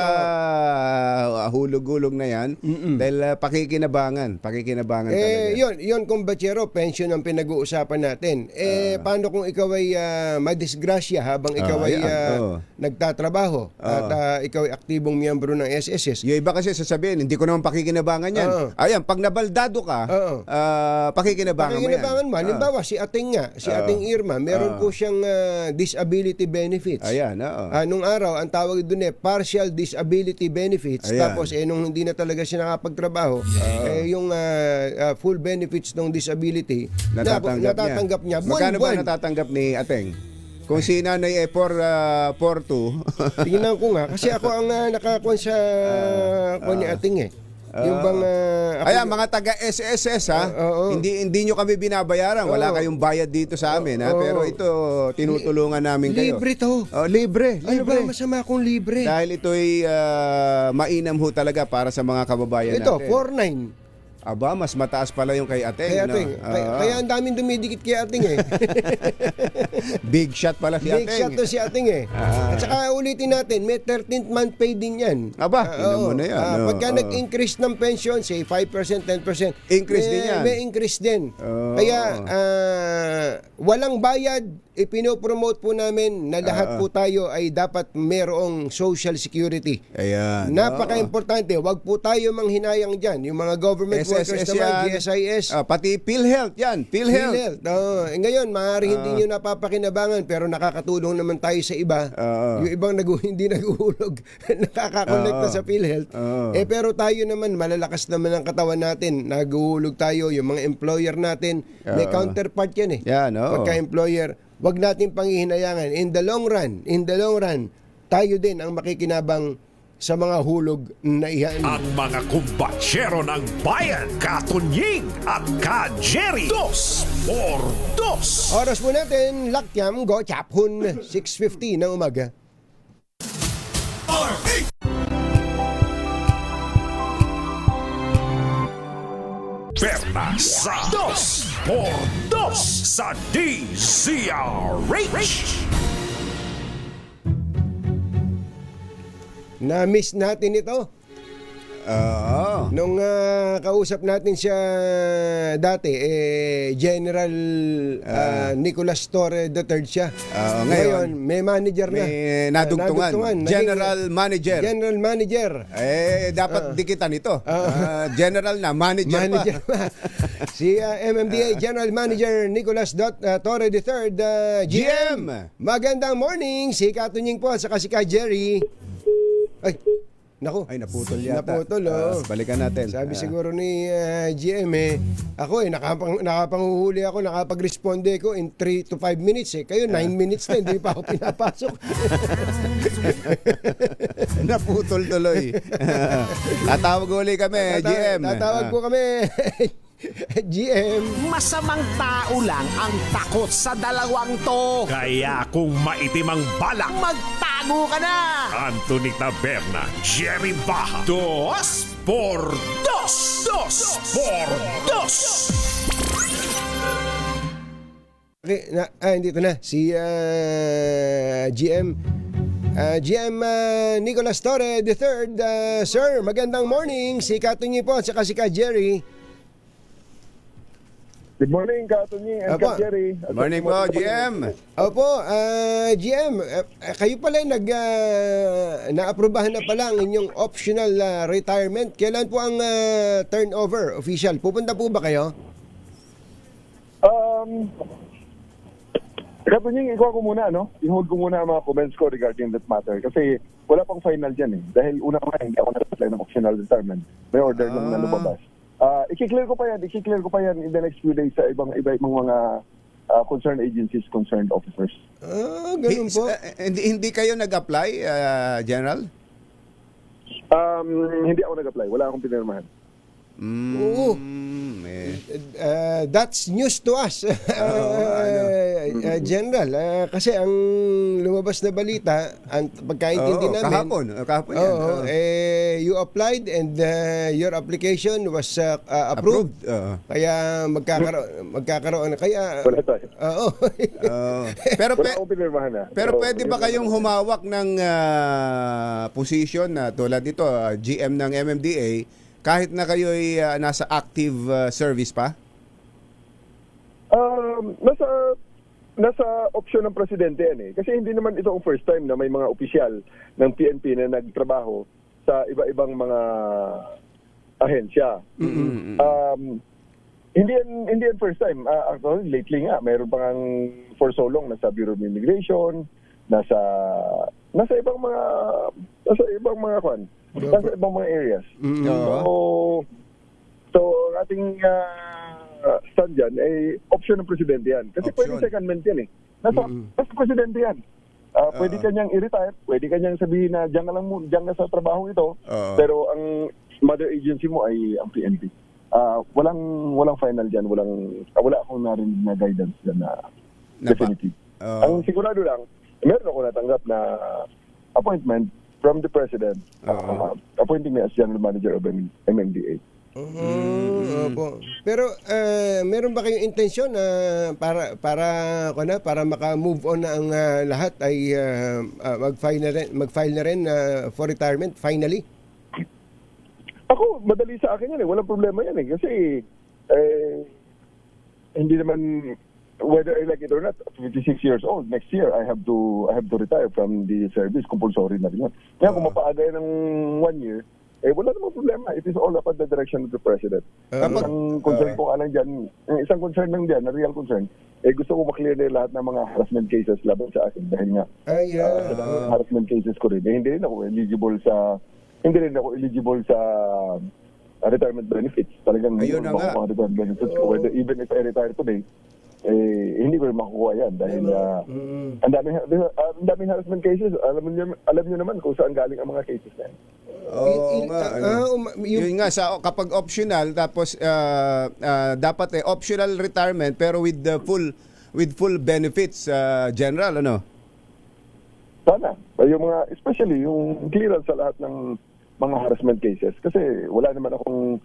hulog-hulog na yan. Dahil pakikinabangan talaga. Yun kung batsero, pension ang pinag-uusapan natin. Paano kung ikaw ay madisgrasya habang ikaw ay nagtatrabaho at ikaw ay aktibong miyembro ng SSS? Yung iba kasi sasabihin, hindi ko naman pakikinabangan yan. Ayan, pag nabaldado ka, pakikinabangan mo yan. Pakikinabangan mo. Halimbawa, si ating Irma, meron po siyang disability benefits. Ayan, Nung araw, ang tawag doon partial disability benefits. Ayan. Tapos, nung hindi na talaga siya nakapagtrabaho, yung full benefits ng disability, natatanggap niya. Magkano ba natatanggap ni Ateng? Kung si nanay 4-2. Tingnan ko nga. Kasi ako ang nakakuha sa ni Ating Yung bang Ayan, mga taga SSS hindi nyo kami binabayaran. Wala kayong bayad dito sa amin pero ito tinutulungan namin kayo. Libre to. Libre. Ano ba masama kung libre? Dahil ito'y mainam ho talaga para sa mga kababayan Ito, natin. 4.9. Aba, mas mataas pala yung kay Ateng. Kay Ateng. Kaya ang daming dumidikit kay Ateng Big shot pala si Big Ateng. shot to si Ateng At saka ulitin natin, may 13th month pay din yan. Aba, yun mo na yan. Pagka nag-increase ng pension, say 5%, 10%, Increase din yan. May increase din. Kaya walang bayad, ipinopromote po namin na lahat po tayo ay dapat merong social security. Ayan. Napaka-importante, wag po tayo manghinayang dyan. Yung mga government workers naman, GSIS. Pati PhilHealth yan. PhilHealth. Ngayon, maaari hindi nyo napapakinabangan pero nakakatulong naman tayo sa iba. Yung ibang hindi naguhulog, nakakakonekta sa PhilHealth. Pero tayo naman, malalakas naman ang katawan natin. Naguhulog tayo, yung mga employer natin. May counterpart yan Yan, Pagka-employer, wag natin panghihinayangan. In the long run, tayo din ang makikinabang sa mga hulog na iyan. Ang mga kumbatsero ng bayan, Katunying at Ka-Jerry. 2x2. Oras po natin, Lakyam Go Chaphun, 6:50 ng umaga. Perna sa 2x2 sa DZRH. Na-miss natin ito. Nung kausap natin siya dati, General Nicolas Torre III siya. Ngayon, may manager na. May nadugtungan. General Manager. General Manager. Dapat dikitan ito. General na, manager pa. Si MMDA General Manager Nicolas Torre III, GM. Magandang morning. Si Katunying po, saka si Ka-Jerry. Ay, naku. Ay, naputol yata. Naputol, balikan natin. Sabi siguro ni GM, ako nakapanguhuli ako, nakapag-responde ko in 3 to 5 minutes Kayo 9 minutes na, hindi pa ako pinapasok. Naputol tuloy. Tatawag uli kami, GM. Tatawag po kami. GM. Masamang tao lang ang takot sa dalawang to. Kaya kung maitim ang balak, magtago ka na. Anthony Taberna, Jerry Baja. 2x2. Okay, dito na si GM. GM Nicolas Torre III. Sir, magandang morning. Si Katunyi po at saka si Ka-Jerry. Good morning, Katunyi and Ka-Jerry. Good morning po, GM. Opo, GM, kayo pala na-aprobahan na pala ang inyong optional retirement. Kailan po ang turnover official? Pupunta po ba kayo? Katunyi, ikaw ko muna, no? I-hold ko muna ang mga comments ko regarding that matter. Kasi wala pang final dyan Dahil una ko hindi ako na-apply ng optional retirement. May order lang na lumabas. I-clear ko pa yan in the next few days sa ibang mga concerned agencies, concerned officers. Ganun po. Hindi kayo nag-apply, General? Hindi ako nag-apply. Wala akong pinirmahan. Oo. That's news to us, General. Kasi ang lumabas na balita, ang pagkaintindi namin, kahapon yan. you applied and your application was approved. Kaya magkakaroon. Kaya, Wala tayo. oo. Pero Wala akong pinirmahan na. pero pwede ba kayong humawak ng position na tulad dito, GM ng MMDA, kahit na kayo'y nasa active service pa? Nasa option ng presidente yan eh. Kasi hindi naman ito ang first time na may mga opisyal ng PNP na nagtrabaho sa iba-ibang mga ahensya. Hindi yan first time. Actually, lately nga, mayroon pa ngang for so long nasa Bureau of Immigration, nasa ibang mga areas. So ating stand dyan, option ng presidente yan. Kasi pwede secondment yan eh. Nasa presidente yan. Pwede kanyang i-retire, pwede kanyang sabihin na diyan ka sa trabaho ito, pero ang mother agency mo ay ang PNP. Walang final dyan, wala akong narinig na guidance dyan na definitive. Ang sigurado lang, meron ako natanggap na appointment from the President, appointing me as General Manager of MMDA. Opo. Pero meron ba kayong intensyon na para maka-move on na ang lahat ay mag-file na rin for retirement finally? Ako, madali sa akin yan eh. Walang problema yan eh. Kasi hindi naman, whether I like it or not, 56 years old, next year I have to retire from the service. Compulsory na rin yan. Kaya kung mapaagay ng 1 year, wala namang problema. It is all about the direction of the President. Ang concern ko lang dyan, isang concern lang dyan, na real concern, gusto ko maklear na lahat ng mga harassment cases laban sa akin dahil nga sa harassment cases ko rin. Hindi rin ako eligible sa retirement benefits. Talagang ayun na nga. Mga retirement benefits ko. Even if I retire today, hindi ko rin makukuha yan dahil ang daming harassment cases. Alam niyo naman kung saan galing ang mga cases na yan. Yun nga, kapag optional, tapos dapat optional retirement pero with full benefits, General, ano? Sana. Especially yung clearance sa lahat ng mga harassment cases. Kasi wala naman akong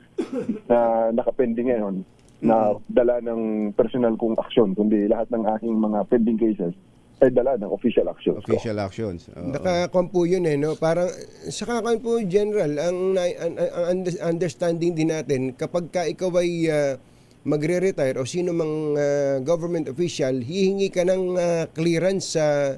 nakapending ngayon na dala ng personal kong aksyon, kundi lahat ng aking mga pending cases ay dala ng official actions. Official actions. Nakakampo yun no? Parang, saka po, General, ang understanding din natin, kapag ka ikaw ay magre-retire o sino mang government official, hihingi ka ng clearance sa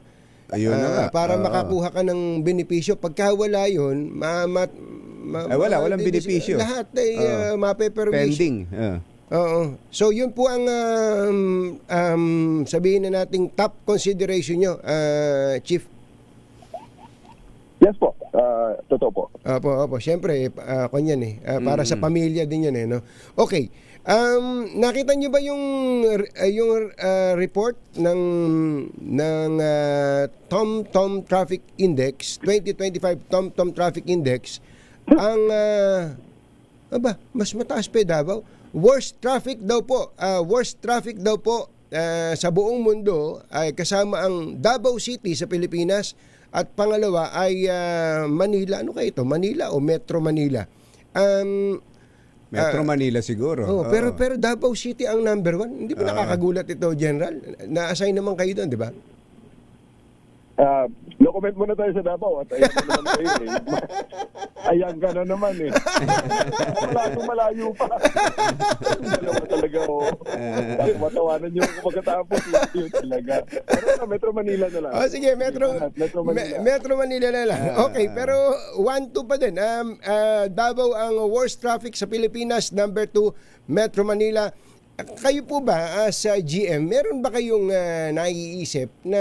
para makakuha ka ng benepisyo. Pagka wala yun, walang benepisyo. Lahat ay mapepermission. Pending. Oo. So yun po ang sabihin na nating top consideration nyo, Chief. Yes po. Totoo po. Opo. Siyempre, kanyan para sa pamilya din yan no? Okay. Nakita niyo ba yung report ng TomTom Traffic Index 2025 TomTom Traffic Index? Ang mas mataas pa Davao. Worst traffic daw po sa buong mundo ay kasama ang Davao City sa Pilipinas at pangalawa ay Manila. Ano kaya ito? Manila o Metro Manila? Metro Manila siguro. Pero Davao City ang number 1. Hindi ba nakakagulat ito, General? Na-assign naman kayo doon, di ba? No comment muna tayo sa Davao at ayan na naman kayo ayan ka na naman malayo pa. Dalawa talaga matawanan nyo pagkatapos yun talaga. Pero Metro Manila na lang. Sige, Metro Manila na lang. Okay, pero 1-2 pa din. Davao ang worst traffic sa Pilipinas. Number 2, Metro Manila. Kayo po ba sa GM, meron ba kayong naiisip na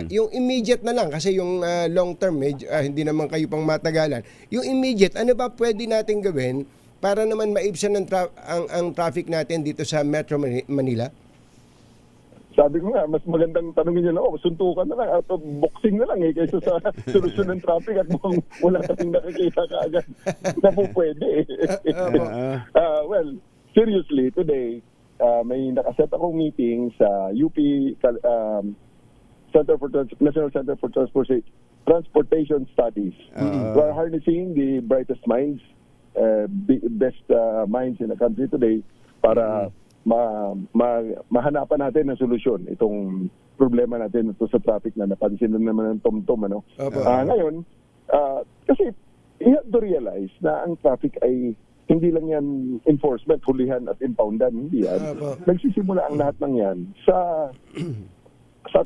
yung immediate na lang kasi yung long term hindi naman kayo pang matagalan. Yung immediate, ano ba pwede natin gawin para naman maibsan ang traffic natin dito sa Metro Manila? Sabi ko nga, mas magandang tanongin nyo lang ako, suntukan na lang, out of boxing na lang kaysa sa solusyon ng traffic at mukhang wala kasing nakikita kaagad na po pwede. Well, seriously, today, may nakaset akong meeting sa UP National Center for Transportation Studies. We are harnessing the brightest minds, best minds in the country today para mahanapan natin ng solusyon itong problema natin ito sa traffic na napansin na naman ng TomTom. Ngayon, kasi you have to realize na ang traffic ay hindi lang yan enforcement, hulihan at impoundan, hindi yan. Nagsisimula ang lahat ng yan sa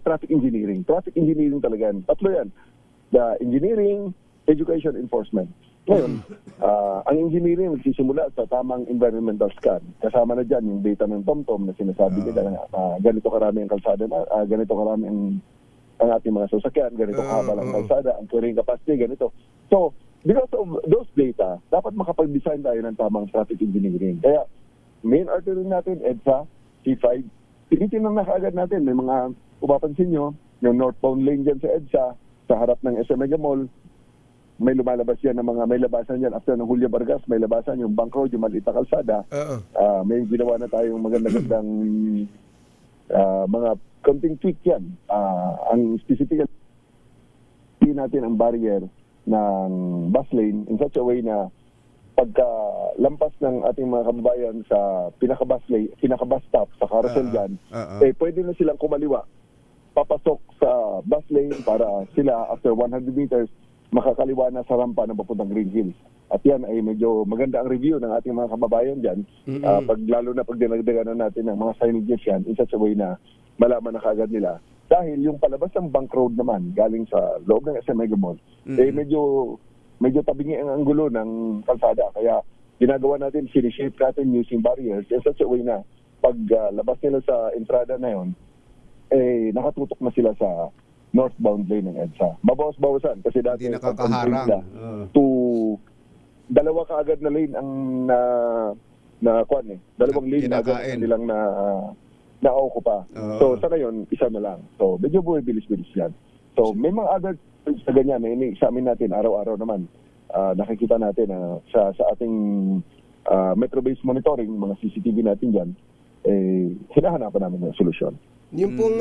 traffic engineering. Traffic engineering talaga yan. Tatlo yan. The engineering, education, enforcement. Ngayon, ang engineering magsisimula sa tamang environmental scan. Kasama na dyan yung data ng TomTom na sinasabi nila na ganito karami ang kalsada na, ganito karami ang ating mga sasakyan, ganito kahaba ang kalsada, ang carrying capacity, ganito. So, because of those data, dapat makapag-design tayo ng tamang traffic engineering. Kaya, main artery natin, EDSA, C5, tinitingnan na kaagad natin. May mga, upapansin nyo, yung northbound lane dyan sa EDSA, sa harap ng SM Mega Mall, may lumalabas yan ng mga, may labasan yan after ng Julio Vargas, may labasan yung bank road, yung maliit na kalsada. May ginawa na tayong magandang mga konting tweak yan. Ang specific natin ang barrier ng bus lane in such a way na pagka lampas ng ating mga kababayan sa pinaka-bus stop sa carousel dyan, pwede na silang kumaliwa papasok sa bus lane para sila after 100 meters makakaliwa na sa rampa na papuntang Green Hills. At yan ay medyo maganda ang review ng ating mga kababayan dyan. Lalo na pag dinagdagan na natin ng mga signages yan in such a way na malaman na kaagad nila. Dahil yung palabas ng bank road naman galing sa loob ng SM Mega Mall, medyo tabingi ang anggulo ng kalsada. Kaya ginagawa natin, sinishape natin using barriers in such a way na pag labas nila sa entrada na yun, nakatutok na sila sa northbound lane ng EDSA. Mabawas-bawasan kasi dati hindi nakakaharang. Dalawa kaagad na lane ang dalawang lane na agad nilang na-okupa. So sa ngayon, isa na lang. So medyo bumibilis-bilis yan. So may mga other sa ganyan, may examine natin araw-araw naman. Nakikita natin sa ating metro-based monitoring, mga CCTV natin dyan, hinahanapan namin ng solusyon. Yung pong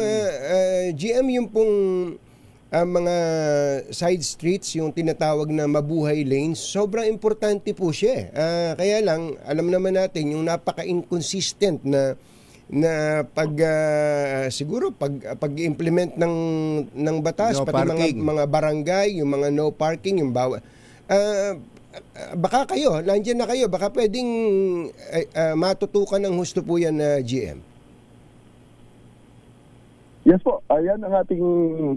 GM, yung pong mga side streets, yung tinatawag na mabuhay lanes, sobrang importante po siya. Kaya lang, alam naman natin yung napaka-inconsistent na siguro pag-implement ng batas, No pati mga barangay, yung mga no parking, yung bawal. Baka kayo, nandiyan na kayo, baka pwedeng matutukan ng husto po yan na GM. Yes po, ayan ang ating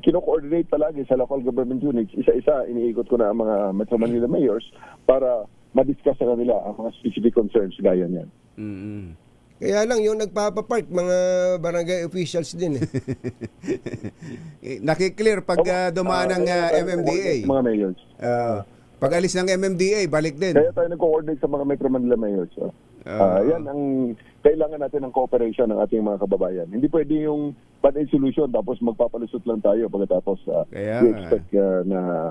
kino-coordinate palagi sa local government units. Isa-isa, iniikot ko na ang mga Metro Manila mayors para ma-discuss sa kanila ang mga specific concerns gaya niyan. Kaya lang, yung nagpapapark, mga barangay officials din. Nakiklear pag dumaan ng MMDA. Mga mayors. Pag alis ng MMDA, balik din. Kaya tayo nag-coordinate sa mga Metro Manila mayors. Yan ang kailangan natin ng cooperation ng ating mga kababayan. Hindi pwede yung bad-aid solution tapos magpapalusot lang tayo pagkatapos we expect na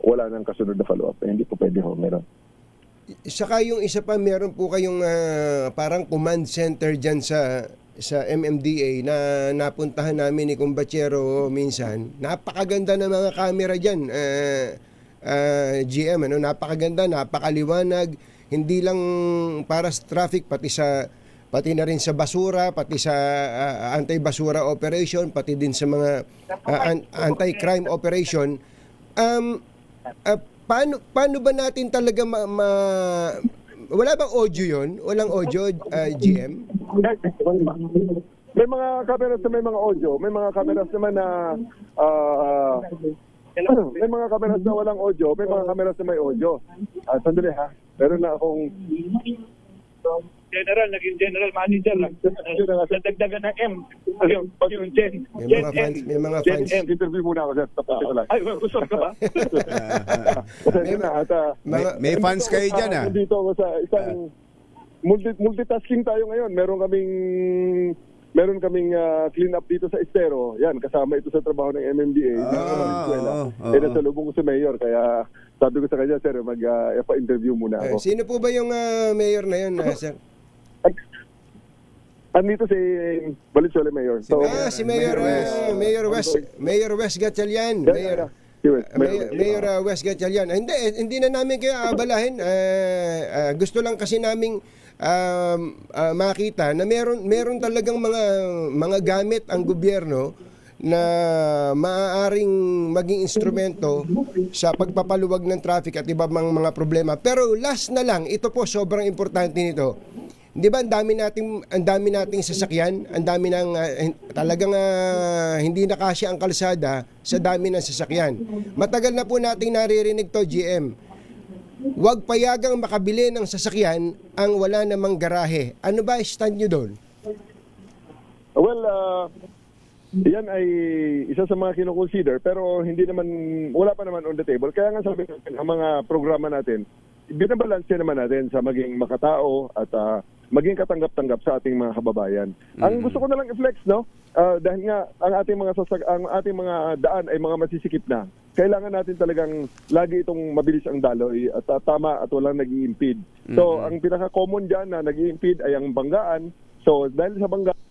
wala nang kasunod na follow-up. Hindi po pwede meron. Saka yung isa pa, meron po kayong parang command center dyan sa MMDA na napuntahan namin ni Kumbachero minsan. Napakaganda ng mga camera dyan, GM. Napakaganda, napakaliwanag. Hindi lang para sa traffic, pati na rin sa basura, pati sa anti-basura operation, pati din sa mga anti-crime operation. Paano ba natin talaga wala bang audio yun? Walang audio, GM? May mga cameras na may mga audio. May mga cameras naman na may mga cameras na walang audio. May mga cameras na may audio. Sandali ha. Meron na akong naging general manager lang. Nadagdagan ng M. Yung Gen. May mga fans. Interview muna ako, sir. Tapos ko lang. Ay, gusto ka ba? May fans kayo dyan, Dito ako sa isang multitasking tayo ngayon. Meron kaming meron kaming clean up dito sa Estero. Yan, kasama ito sa trabaho ng MMDA. Nasa lubong ko sa mayor, kaya sabi ko sa kanya, sir, mag-interview muna ako. Sino po ba yung mayor na yun, sir? Andito si Valenzuela Mayor. Si Mayor Wes Gatchalian. Mayor Wes Gatchalian. Hindi na namin kayo abalahin. Gusto lang kasi naming makita na meron talagang mga gamit ang gobyerno na maaaring maging instrumento sa pagpapaluwag ng traffic at iba mang mga problema. Pero last na lang, ito po sobrang importante nito. 'Di ba ang dami nating sasakyan, ang dami ng talagang hindi na kasya ang kalsada sa dami ng sasakyan. Matagal na po nating naririnig to, GM. Huwag payagang makabili ng sasakyan ang wala namang garahe. Ano ba stand nyo doon? Well, yan ay isa sa mga kinoconsider, pero wala pa naman on the table. Kaya nga sabi natin, ang mga programa natin, binabalanse naman natin sa maging makatao at maging katanggap-tanggap sa ating mga kababayan. Ang gusto ko na lang i-flex, no? Dahil nga ang ating mga daan ay mga masisikip na. Kailangan natin talagang lagi itong mabilis ang daloy at tama at walang nag-i-impede. So, ang pinaka-common diyan na nag-i-impede ay ang banggaan. So, dahil sa banggaan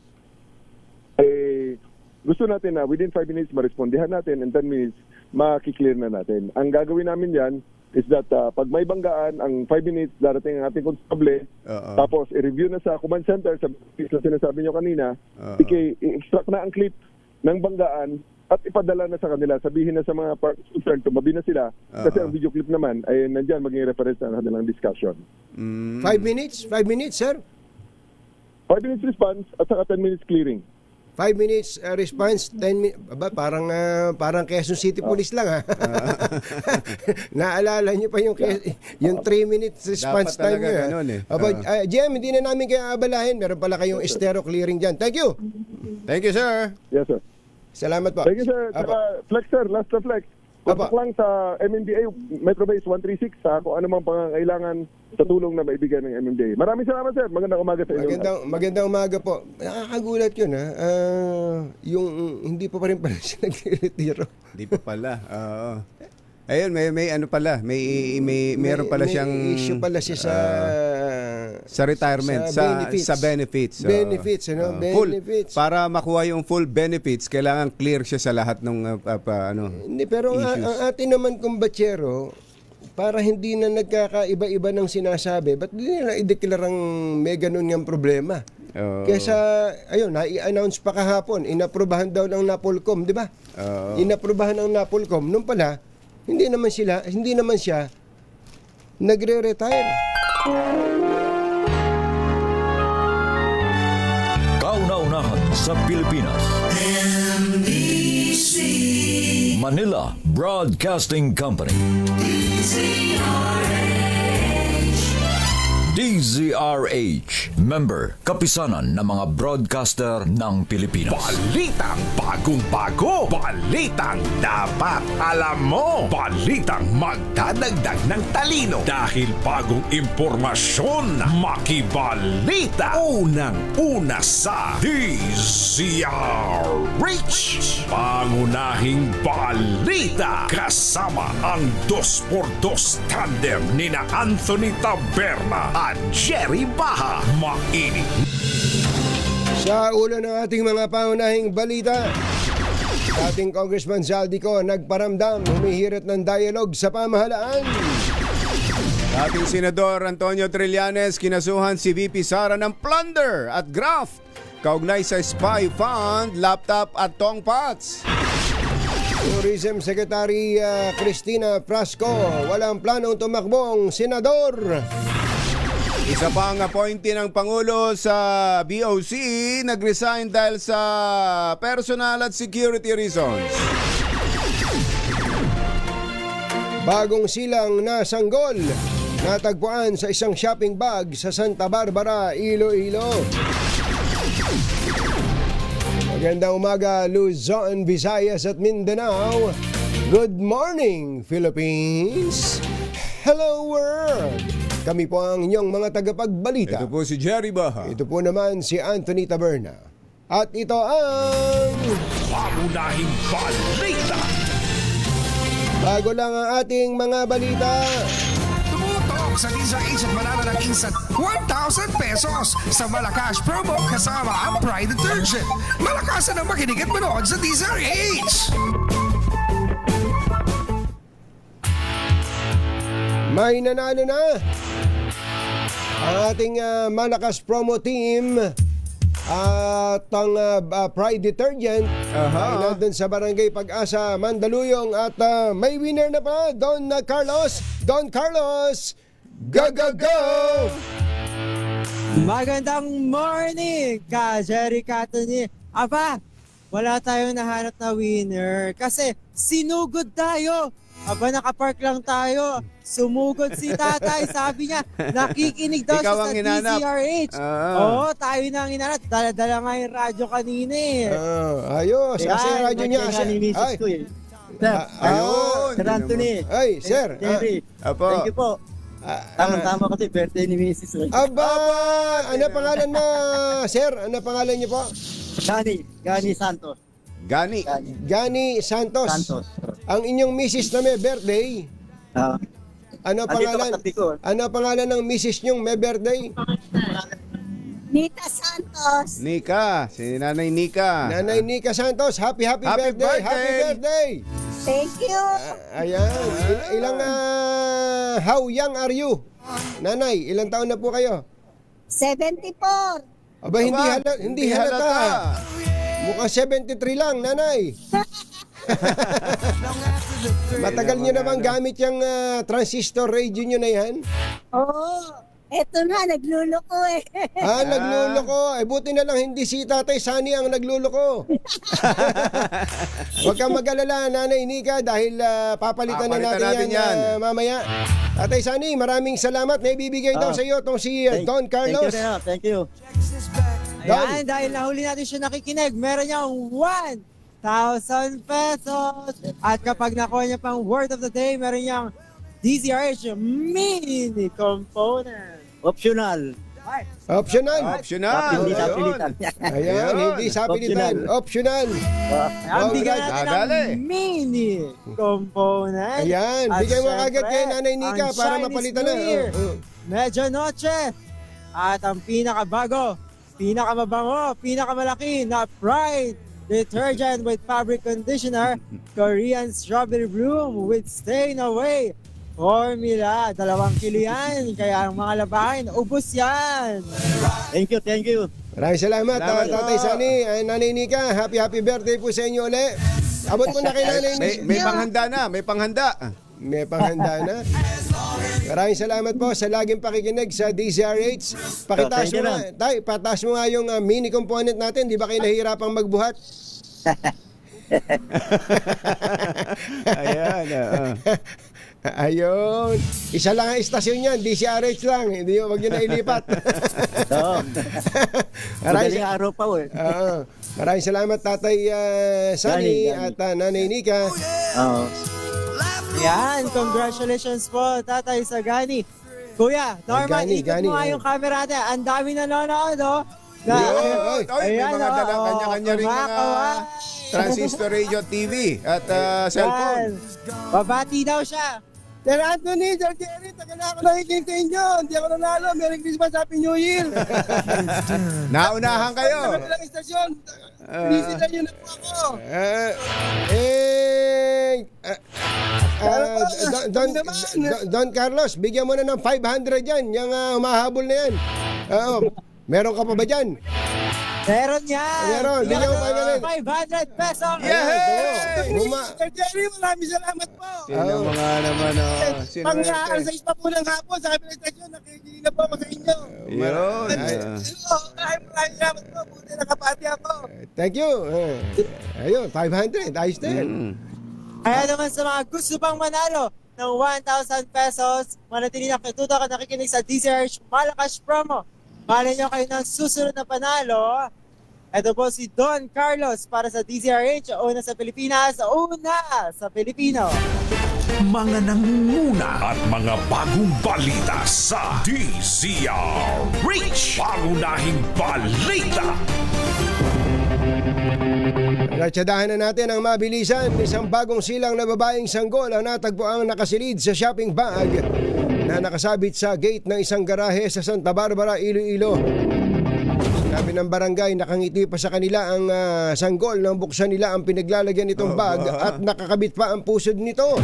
gusto natin na within 5 minutes ma-respondihan natin and 10 minutes makiklear na natin. Ang gagawin namin yan is that pag may banggaan, ang 5 minutes darating ang ating constable, tapos i-review na sa command center, sa sinasabi nyo kanina, i-extract na ang clip ng banggaan at ipadala na sa kanila. Sabihin na sa mga parties concerned, tumabi na sila, kasi ang video clip naman ay nandyan maging reference na kanilang discussion. 5 minutes? 5 minutes, sir? 5 minutes response at saka 10 minutes clearing. 5 minutes response, 10 minutes. Parang Quezon City Police lang, ha? Naalala niyo pa yung 3 minutes response time niyo. GM, hindi na namin kayo abalahin. Meron pala kayong estero clearing dyan. Thank you. Thank you, sir. Yes, sir. Salamat po. Thank you, sir. Flex, sir. Last na flex. Kontak lang sa MMDA Metro Base 136 kung ano mang pangangailangan sa tulong na maibigay ng MMDA. Maraming salamat, sir. Magandang umaga sa inyo. Magandang umaga po. Nakakagulat yun, ha? Yung hindi pa rin pala siya nag-retiro. Hindi pa pala. Ayun, may ano pala, meron pala siyang issue pala siya sa retirement, sa benefits. Benefits, ano? Benefits. Para makuha yung full benefits, kailangan clear siya sa lahat ng Hindi, pero ang atin naman kumbatsero, para hindi na nagkakaiba-iba ng sinasabi, ba't hindi nila i-declare ang may ganun niyang problema? Kesa, ayun, na-i-announce pa kahapon, inaprubahan daw ng NAPOLCOM, di ba? Inaprubahan ng NAPOLCOM. Nung pala, hindi naman siya nagre-retire. Kauna-unahan sa Pilipinas. NBC Manila Broadcasting Company. DZRH, member, kapisanan ng mga broadcaster ng Pilipinas. Balitang bagong-bago, balitang dapat alam mo, balitang magdadagdag ng talino dahil bagong impormasyon, makibalita, unang-una sa DZRH. Pangunahing balita kasama ang 2x2 tandem nina Anthony Taberna at Jerry Baha. Mainit Sa ulo ng ating mga pangunahing balita, ating Congressman Zaldico nagparamdam, humihirit ng dialogue sa pamahalaan. Ating Senador Antonio Trillanes kinasuhan si VP Sara ng plunder at graft kaugnay sa spy fund, laptop at tongpots. Tourism Secretary Cristina Frasco, walang planong tumakbong senador. Isa pa ang appointee ng Pangulo sa BOC, nag-resign dahil sa personal at security reasons. Bagong silang na sanggol, natagpuan sa isang shopping bag sa Santa Barbara, Iloilo. Magandang umaga, Luzon, Visayas at Mindanao. Good morning, Philippines. Hello, world. Kami po ang inyong mga tagapagbalita. Ito po si Jerry Baha. Ito po naman si Anthony Taberna. At ito ang Pangunahing balita. bago lang ang ating mga balita. Tumutok sa DZRH at manalo ng instant 1,000 pesos sa Malakas promo kasama ang Pride Detergent. Malakasan ang makinig at manood sa DZRH. May nanalo na ang ating Malakas promo team at ang Pride Detergent ay nandun sa Barangay Pag-asa, Mandaluyong at may winner na pa, Don Carlos. Don Carlos, go, go, go! Magandang morning, Jerry Catony. Aba, wala tayong nahanap na winner kasi sinugod tayo. Aba, nakapark lang tayo. Sumugod si tatay. Sabi niya, nakikinig daw Ikaw siya ang sa hinanap. DZRH. Oo, tayo na ang hinanap. Dala-dala nga yung radyo kanina eh. Ayos, kasi yung radyo niya. Ay, ni Mrs. Ay, ko eh. Sir, Ayun. Sir Anthony. ay, sir. Jerry, Apo. thank you po. Tama-tama kasi birthday ni Mrs. ko. Aba, ano pangalan mo, sir? Ano pangalan niyo po? Gani Santos. Gani. Gani Santos. Santos. Ang inyong misis na may birthday. Ah. Ano Andito pangalan? katabi ko. Ano pangalan ng misis niyong may birthday? Nita Santos. Nika. Si Nanay Nika. Nanay Nika Santos, happy Happy birthday! Happy birthday! birthday! Thank you. Ayan, ilang how young are you? Nanay, ilang taon na po kayo? 74. Aba, Aba, hindi halata. Mukhang 73 lang, nanay. Matagal nyo na bang gamit yung transistor radio nyo na yan? Oo. Eto na, nagluloko eh. Nagluloko. Buti na lang hindi si Tatay Sani ang nagluloko. Huwag kang mag-alala, Nanay Nika, dahil papalitan na natin yan, mamaya. Tatay Sani, maraming salamat. May bibigay daw sa iyo itong si Don Carlos. Thank you. Ayan, dahil nahuli natin siya nakikinig, meron niyang 1,000 pesos. At kapag nakuha niya pang word of the day, meron niyang DZRH mini component. Optional. Optional. Optional. Hindi Ayun. sapilitan. Ayan, hindi sapilitan. Optional. Ang bigyan natin Dadali. ng mini component. Ayan, At bigay mo agad syempre, kay Nanay Nika ang para Chinese mapalitan na. New Year, Oo. Medianoche. At ang pinakabago, pinakamabango, pinakamalaki na Pride detergent with fabric conditioner, Korean strawberry bloom with stain away formula. 2 kilo yan, kaya ang mga labahin, ubos yan. Thank you. Maraming salamat, Salamat Tatay po. Sani. Nanay Nika, happy birthday po sa inyo ulit. Abot mo na kay Nanay Nika. May panghanda na. May panghanda. May panghanda na. Maraming salamat po sa laging pakikinig sa DZRH. Pakitaas Thank you mo nga, tay, pataas mo nga yung mini component natin. Di ba kayo nahihirapang magbuhat? Ayan. Ayun. Isa lang ang istasyon yan, DZRH lang. Hindi mo, wag nyo na ilipat. Oo. Madaling araw pa eh. Oo. Maraming salamat, Tatay Sani Gani. at Nanay Nika. Oo. Yan, congratulations po, Tatay Sagani. Kuya, Norman, Gani, ikot Gani, mo nga yung camera natin. Ang dami nanonood, oh. Yun. Oy, may mga dalang oh, kanya-kanya ring mga kumakaway. transistor radio TV at cellphone. Yan. Babati daw siya. Sir Anthony, Sir Jerry, tagal na ako nakikinig sa inyo. Hindi ako nanalo. Merry Christmas, Happy New Year. Naunahan kayo. Naman lang istasyon. Busy na yun na po ako. Don Carlos, bigyan mo na ng 500 yan. Yung humahabol na yan. Meron ka pa ba dyan? Meron yan. Meron, bigyan mo 500 pesos. Yay! Sir Jerry, maraming salamat po. Sino mga naman Pang-alas 6 pa po ng hapon sa kabilang istasyon, nakikinig na po ako sa inyo. Yun. Maraming salamat po. Buti nakapati ako. Thank you. Ayun, 500. Ayos na yan. Kaya naman sa mga gusto pang manalo ng 1,000 pesos, manatili na katuto ka nakikinig sa DZRH Malakas Promo. Malay nyo kayo ng susunod na panalo. Ito po si Don Carlos para sa DZRH, una sa Pilipinas, una sa Pilipino. Mga nangunguna at mga bagong balita sa DZRH. Pangunahing balita. Ratsadahan na natin ang mabilisan. Isang bagong silang na babaeng sanggol ang natagpuang nakasilid sa shopping bag na nakasabit sa gate ng isang garahe sa Santa Barbara, Iloilo. Sinabi ng barangay, nakangiti pa sa kanila ang sanggol nang buksan nila ang pinaglalagyan nitong bag at nakakabit pa ang pusod nito.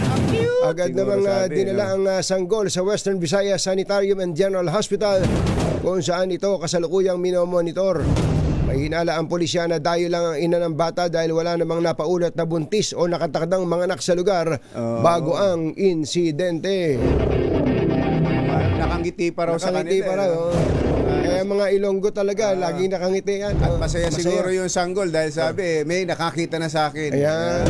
Agad namang dinala ang sanggol sa Western Visayas Sanitarium and General Hospital kung saan ito kasalukuyang minomonitor. May hinala ang pulisya na dayo lang ang ina ng bata dahil wala namang napaulat na buntis o nakatakdang mga anak sa lugar bago ang insidente. Nakangiti pa raw sa Nakangiti kanila. pa raw. Kaya mga Ilonggo talaga, laging nakangiti yan. At masaya siguro yung sanggol dahil sabi, may nakakita na sa akin. Ayan.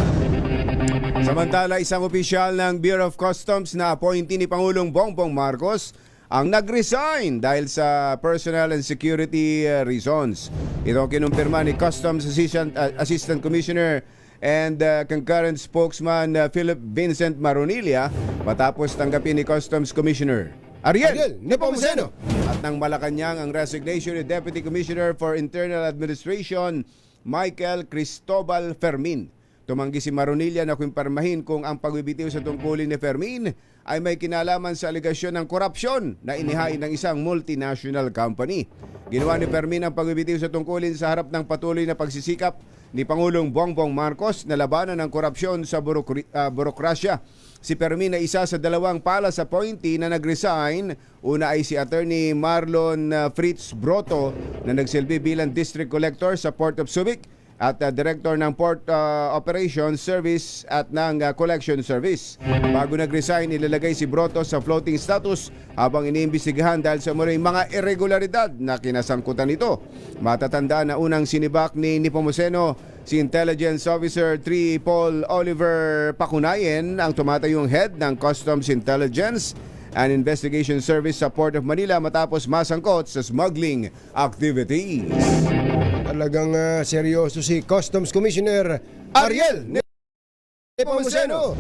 Samantala, isang opisyal ng Bureau of Customs na appointee ni Pangulong Bongbong Marcos ang nag-resign dahil sa personal and security reasons. Ito kinumpirma ni Customs Assistant Commissioner and concurrent spokesman Philip Vincent Maronilla matapos tanggapin ni Customs Commissioner Ariel Nepomuceno at ng Malacanang ang resignation ni Deputy Commissioner for Internal Administration Michael Cristobal Fermin. Tumanggi si Maronilla na kumpirmahin kung ang pagbibitiw sa tungkulin ni Fermin ay may kinalaman sa aligasyon ng korupsyon na inihain ng isang multinational company. Ginawa ni Fermin ang pagbibitiw sa tungkulin sa harap ng patuloy na pagsisikap ni Pangulong Bongbong Marcos na labanan ng korupsyon sa burokrasya. Si Fermin ay isa sa dalawang palas appointee na nag-resign. Una ay si Attorney Marlon Fritz Broto na nagsilbi bilang District Collector sa Port of Subic at Director ng Port Operations Service at ng Collection Service. Bago nag-resign, ilalagay si Broto sa floating status habang iniimbestigahan dahil sa mga irregularidad na kinasangkutan nito. Matatandaan na unang sinibak ni Nepomuceno si Intelligence Officer 3 Paul Oliver Pacunayen, ang tumatayong head ng Customs Intelligence and Investigation Service sa Port of Manila matapos masangkot sa smuggling activities. Talagang seryoso si Customs Commissioner Ariel Nepomuceno.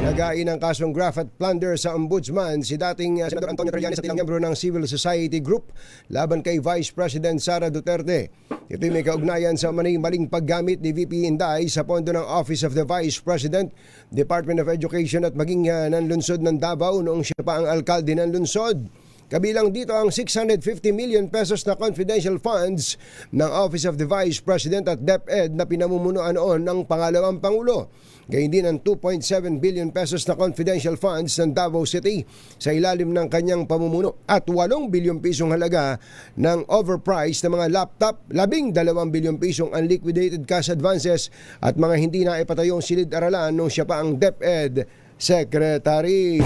Nagain ng kasong graft at plunder sa ombudsman si dating Senador Antonio Trillanes at ilang miyembro ng Civil Society Group laban kay Vice President Sara Duterte. Ito'y may kaugnayan sa maling paggamit ni VP Inday sa pondo ng Office of the Vice President, Department of Education at maging ng lungsod ng Davao noong siya pa ang alkalde ng lungsod. Kabilang dito ang 650 million pesos na confidential funds ng Office of the Vice President at DepEd na pinamumunuan noon ng pangalawang Pangulo. Gayun din ang 2.7 billion pesos na confidential funds ng Davao City sa ilalim ng kanyang pamumuno at 8 bilyong pisong halaga ng overpriced na mga laptop, 12 bilyong pisong unliquidated cash advances at mga hindi na ipatayong silid-aralan nung siya pa ang DepEd Secretary.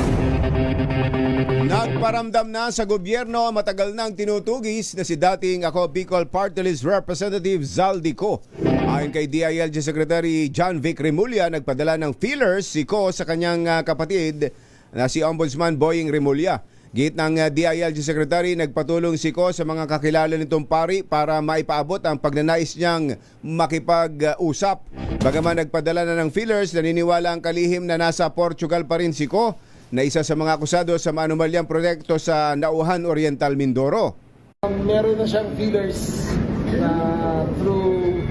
Nagparamdam na sa gobyerno matagal nang tinutugis na si dating Bicol Party List Representative Zaldico. Ayon kay DILG Secretary John Vic Remulla, nagpadala ng feelers si Ko sa kanyang kapatid na si Ombudsman Boying Remulla. Git ng DILG Secretary, nagpatulong si Ko sa mga kakilala nitong pari para maipaabot ang pagnanais niyang makipag-usap. Bagaman nagpadala na ng feelers, naniniwala ang kalihim na nasa Portugal pa rin si Ko na isa sa mga akusado sa maanumalyang proyekto sa Nauhan Oriental, Mindoro. Meron na siyang feelers na through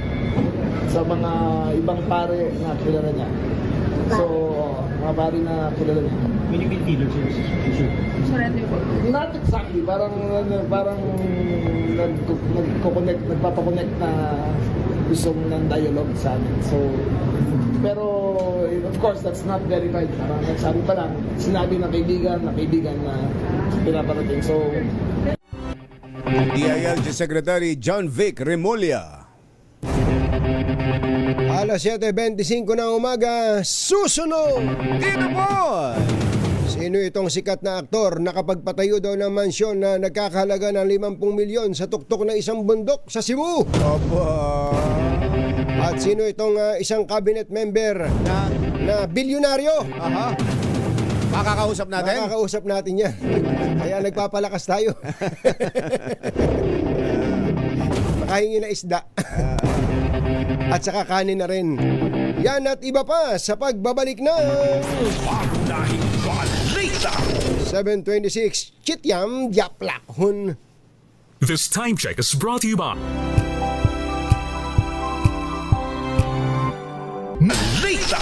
sa mga ibang pare na kilala niya. So, mga pare na kilala niya. When you mean feelers, sure. Surrender po. Not exactly. Parang nagko-connect, nagpapakonnect na gusto ng dialogue sa amin. So, pero of course, that's not verified. Parang nagsabi pa lang, sinabi ng kaibigan na pinaparating. So, DILG Secretary John Vic Remulla. Alas 7:25 ng umaga, susunod! Dito po! Sino itong sikat na aktor na nakapagpatayo daw ng mansyon na nagkakahalaga ng 50 milyon sa tuktok ng isang bundok sa Cebu? Opo. At sino itong isang cabinet member na bilyonaryo? Aha. Makakausap natin? Makakausap natin yan. Kaya nagpapalakas tayo. Makahingi na isda. At saka kanin na rin. Yan at iba pa sa pagbabalik ng Pangunahing balita. 726 Chityam Diaplak Hun. This time check is brought to you by Malita!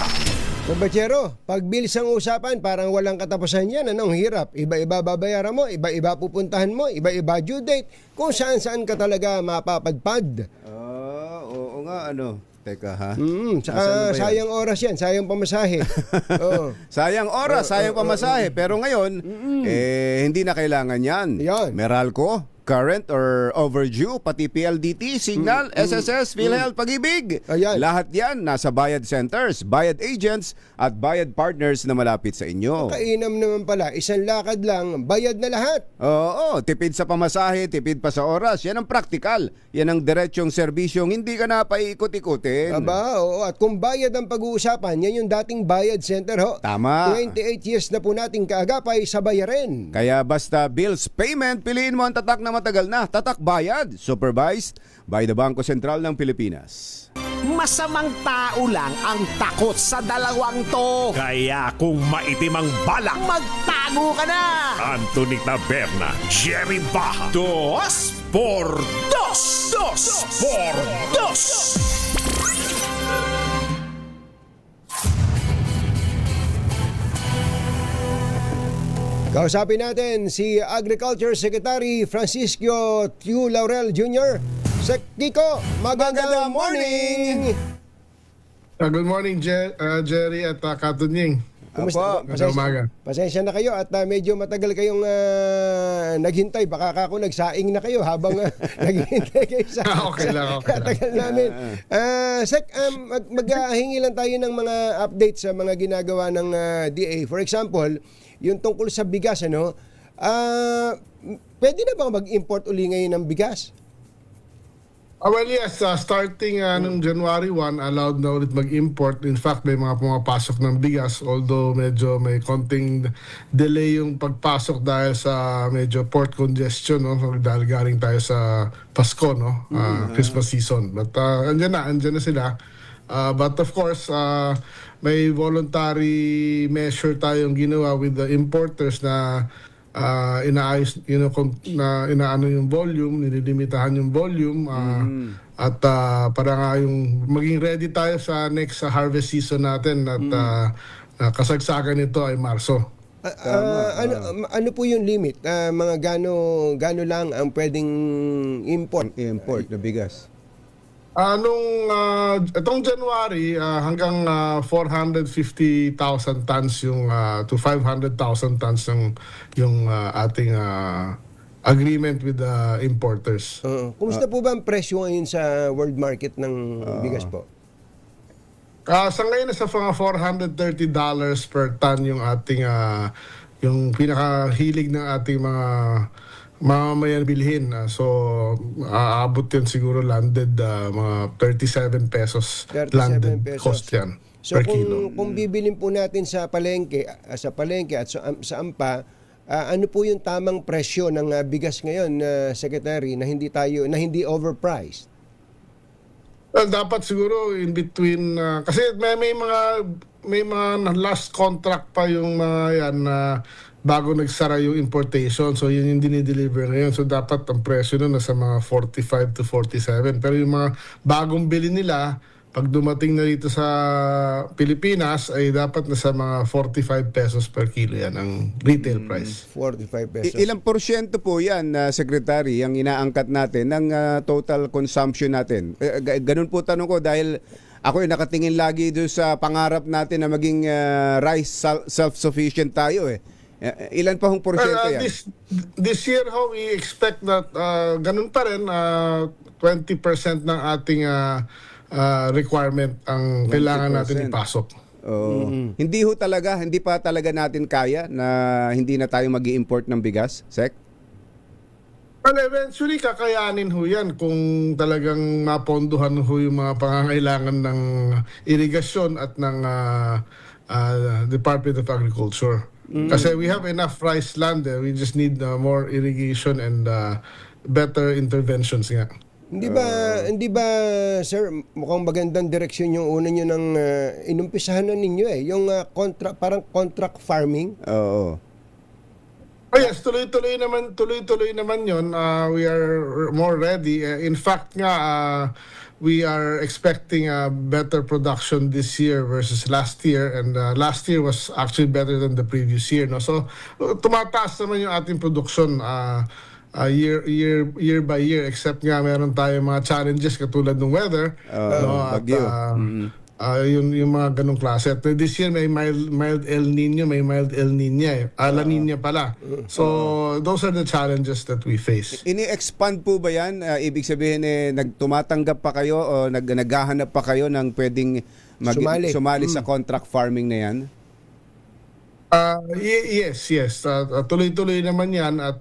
Kabachero, pag bills ang usapan, parang walang katapusan yan. Anong hirap? Iba-iba babayaran mo, iba-iba pupuntahan mo, iba-iba due date. Kung saan-saan ka talaga mapapadpad. Oo nga, ano. Teka ha. Saka Nasaan na ba yan? sayang oras yan, sayang pamasahe. Oo. Sayang oras, sayang pamasahe. Pero ngayon, hindi na kailangan yan. Meralco, current or overdue, pati PLDT, Signal, SSS, PhilHealth, Pag-ibig. Lahat yan nasa bayad centers, bayad agents, at bayad partners na malapit sa inyo. Kainam naman pala, isang lakad lang, bayad na lahat. Oo, tipid sa pamasahe, tipid pa sa oras. Yan ang praktikal. Yan ang diretsyong serbisyong hindi ka na paikot-ikutin. Aba, oo. At kung bayad ang pag-uusapan, yan yung dating bayad center ho. Tama. 28 years na po nating kaagapay sa bayarin. Kaya basta bills payment, piliin mo ang tatak na matagal na. Tatak Bayad, supervised by the Bangko Sentral ng Pilipinas. Masamang tao lang ang takot sa dalawang to. Kaya kung maitim ang balak, magtago ka na! Anthony Taberna, Jerry Baja. 2 por 2! 2 por 2! Kausapin natin si Agriculture Secretary Francisco Tiu Laurel Jr. Sek Kiko, magandang morning! Good morning, Jerry at Katunying. Kumusta? Pasensya na kayo at medyo matagal kayong naghintay. Baka ako nagsaing na kayo habang naghihintay kayo sa Okay lang. tagal namin. Sek, maghahingi lang tayo ng mga updates sa mga ginagawa ng DA. For example, yung tungkol sa bigas, pwede na bang mag-import uli ngayon ng bigas? Well, yes, starting nung January 1, allowed na ulit mag-import. In fact, may mga pumapasok ng bigas, although medyo may konting delay yung pagpasok dahil sa medyo port congestion, no? Dahil galing tayo sa Pasko, no? Christmas season. But andyan na sila. But of course, may voluntary measure tayong ginawa with the importers na inaayos, inaano yung volume, nililimitahan yung volume, at para nga yung maging ready tayo sa next harvest season natin at kasagsagan nito ay Marso. Ano po yung limit? Mga gano lang ang pwedeng import na bigas? Itong January, hanggang 450,000 tons yung to 500,000 tons yung ating agreement with the importers. Kumusta po ba ang presyo ngayon sa world market ng bigas po? Sa ngayon, nasa mga $430 per ton yung ating yung pinakahilig ng ating mga mamamayan bilhin. So, aabot yan siguro landed mga 37 pesos landed cost yan per kilo. Kung bibilin po natin sa palengke at sa AMPA, ano po yung tamang presyo ng bigas ngayon, Secretary, na hindi overpriced? Well, dapat siguro in between kasi may mga last contract pa yung mga yan na bago nagsara yung importation. So, yun yung dinideliver ngayon. So, dapat ang presyo nun nasa mga 45 to 47. Pero yung mga bagong bili nila, pag dumating na dito sa Pilipinas, ay dapat nasa mga 45 pesos per kilo yan ang retail price. 45 pesos. Ilang porsyento po yan, Secretary, ang inaangkat natin ng total consumption natin? Ganun po tanong ko dahil ako nakatingin lagi doon sa pangarap natin na maging rice self-sufficient tayo eh. Ilan pa hong porsyento yan? This year, we expect that ganun pa rin, 20% ng ating requirement ang kailangan natin ipasok. Hindi pa talaga natin kaya na hindi na tayo mag-i-import ng bigas, Sec? Well, eventually kakayanin ho yan kung talagang mapondohan ho yung mga pangangailangan ng irigasyon at ng Department of Agriculture. Kasi we have enough rice land there. We just need more irrigation and better interventions nga. Hindi ba sir, mukhang magandang direksyon yung una nyo ng inumpisahan na ninyo yung parang contract farming? Oo. Oh yes, tuloy-tuloy naman 'yon. We are more ready. In fact nga we are expecting a better production this year versus last year, and last year was actually better than the previous year, no? So tumataas naman yung ating production year by year, except nga meron tayong mga challenges katulad ng weather, no? At bagyo. yung mga ganong klase. At this year may mild El Nino, may mild El Niña, La Niña pala. So those are the challenges that we face. Ini-expand po ba yan? Ibig sabihin tumatanggap pa kayo o naghahanap pa kayo ng pwedeng sumali sa contract farming na yan? Yes. Tuloy-tuloy naman yan at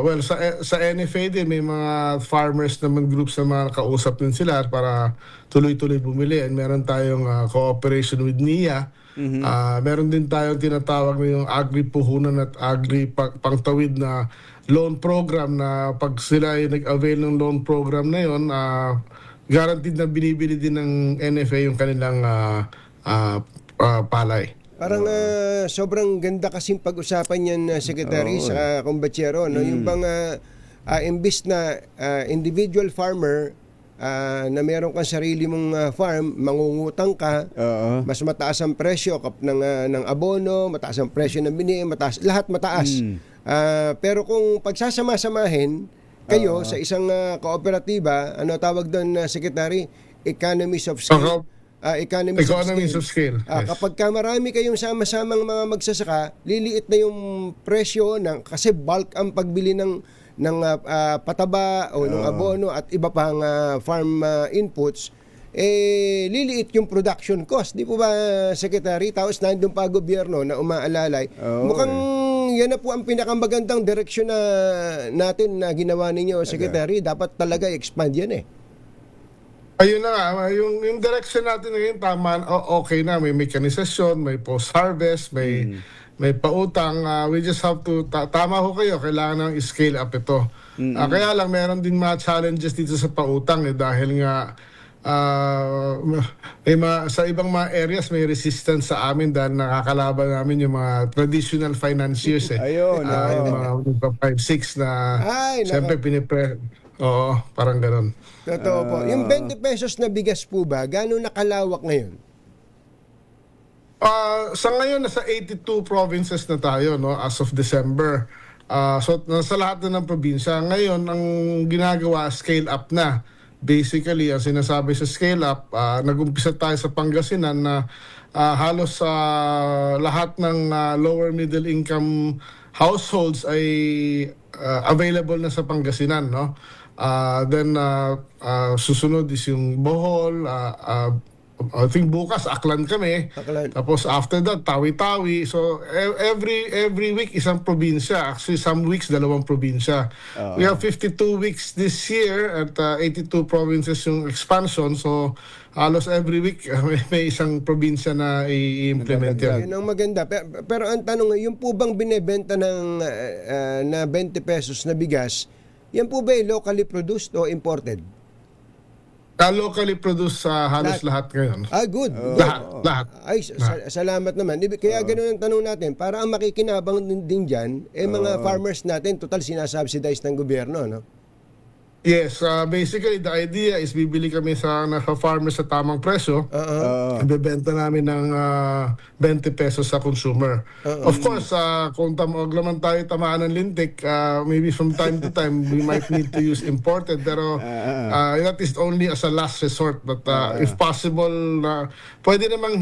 well, sa NFA din may mga farmers naman groups na mga kausap din sila para tuloy-tuloy bumili, and meron tayong cooperation with NIA. Meron din tayong tinatawag na yung agri-puhunan at agri-pangtawid na loan program na pag sila ay nag-avail ng loan program na yun, guaranteed na binibili din ng NFA yung kanilang palay. Parang sobrang ganda kasing pag-usapan yan, Secretary, sa kumbatsero, no? Yung bang imbis na individual farmer na meron kang sarili mong farm, mangungutang ka, mas mataas ang presyo ng abono, mataas ang presyo ng bini, lahat mataas. Pero kung pagsasama-samahin kayo sa isang kooperatiba, ano tawag doon, Secretary? Economies of scale. Economies of scale. Yes. Kapag marami kayong sama-samang mga magsasaka, liliit na yung presyo kasi bulk ang pagbili ng pataba o ng abono at iba pang farm inputs, liliit yung production cost. Di po ba, Secretary? Tapos nandun pa gobyerno na umaalalay. Mukhang yan na po ang pinakamagandang direksyon natin na ginawa ninyo, Secretary. Dapat talaga expand yan Ayun na nga, yung direction natin ngayon tama, okay na, may mechanisasyon, may post-harvest, may pautang. We just have to, tama ho kayo, kailangan ng scale up ito. Kaya lang, meron din mga challenges dito sa pautang dahil nga sa ibang mga areas may resistance sa amin dahil nakakalaban namin yung mga traditional financiers. Ayun. Yung mga 5-6 na siyempre Oo, parang gano'n. Totoo po. Yung 20 pesos na bigas po ba, gano'n nakalawak ngayon? Sa ngayon, nasa 82 provinces na tayo, no, as of December. So, nasa lahat na ng probinsya. Ngayon, ang ginagawa, scale up na. Basically, ang sinasabi sa scale up, nag-umpisa tayo sa Pangasinan na halos lahat ng lower middle income households ay available na sa Pangasinan, no? Then susunod is yung Bohol, I think bukas Aklan kami. Tapos after that Tawi-Tawi. So every week isang probinsya. Actually some weeks dalawang probinsya. We have 52 weeks this year at 82 provinces yung expansion. So halos every week may isang probinsya na i-implement yan. Yun ang maganda. Pero ang tanong, yung po bang binebenta ng na 20 pesos na bigas, yan po ba locally produced o imported? Locally produced sa halos lahat ngayon. Good. Lahat. Ay, salamat naman. Kaya ganoon ang tanong natin, para ang makikinabang din dyan, mga farmers natin, total sinasubsidize ng gobyerno, no? Yes, basically the idea is bibili kami sa farmers sa tamang presyo. Ibebenta namin ng 20 pesos sa consumer. Of course, kung wag naman tayo tamaan ng lintik, maybe from time to time we might need to use imported, pero that is only as a last resort. But if possible, pwede namang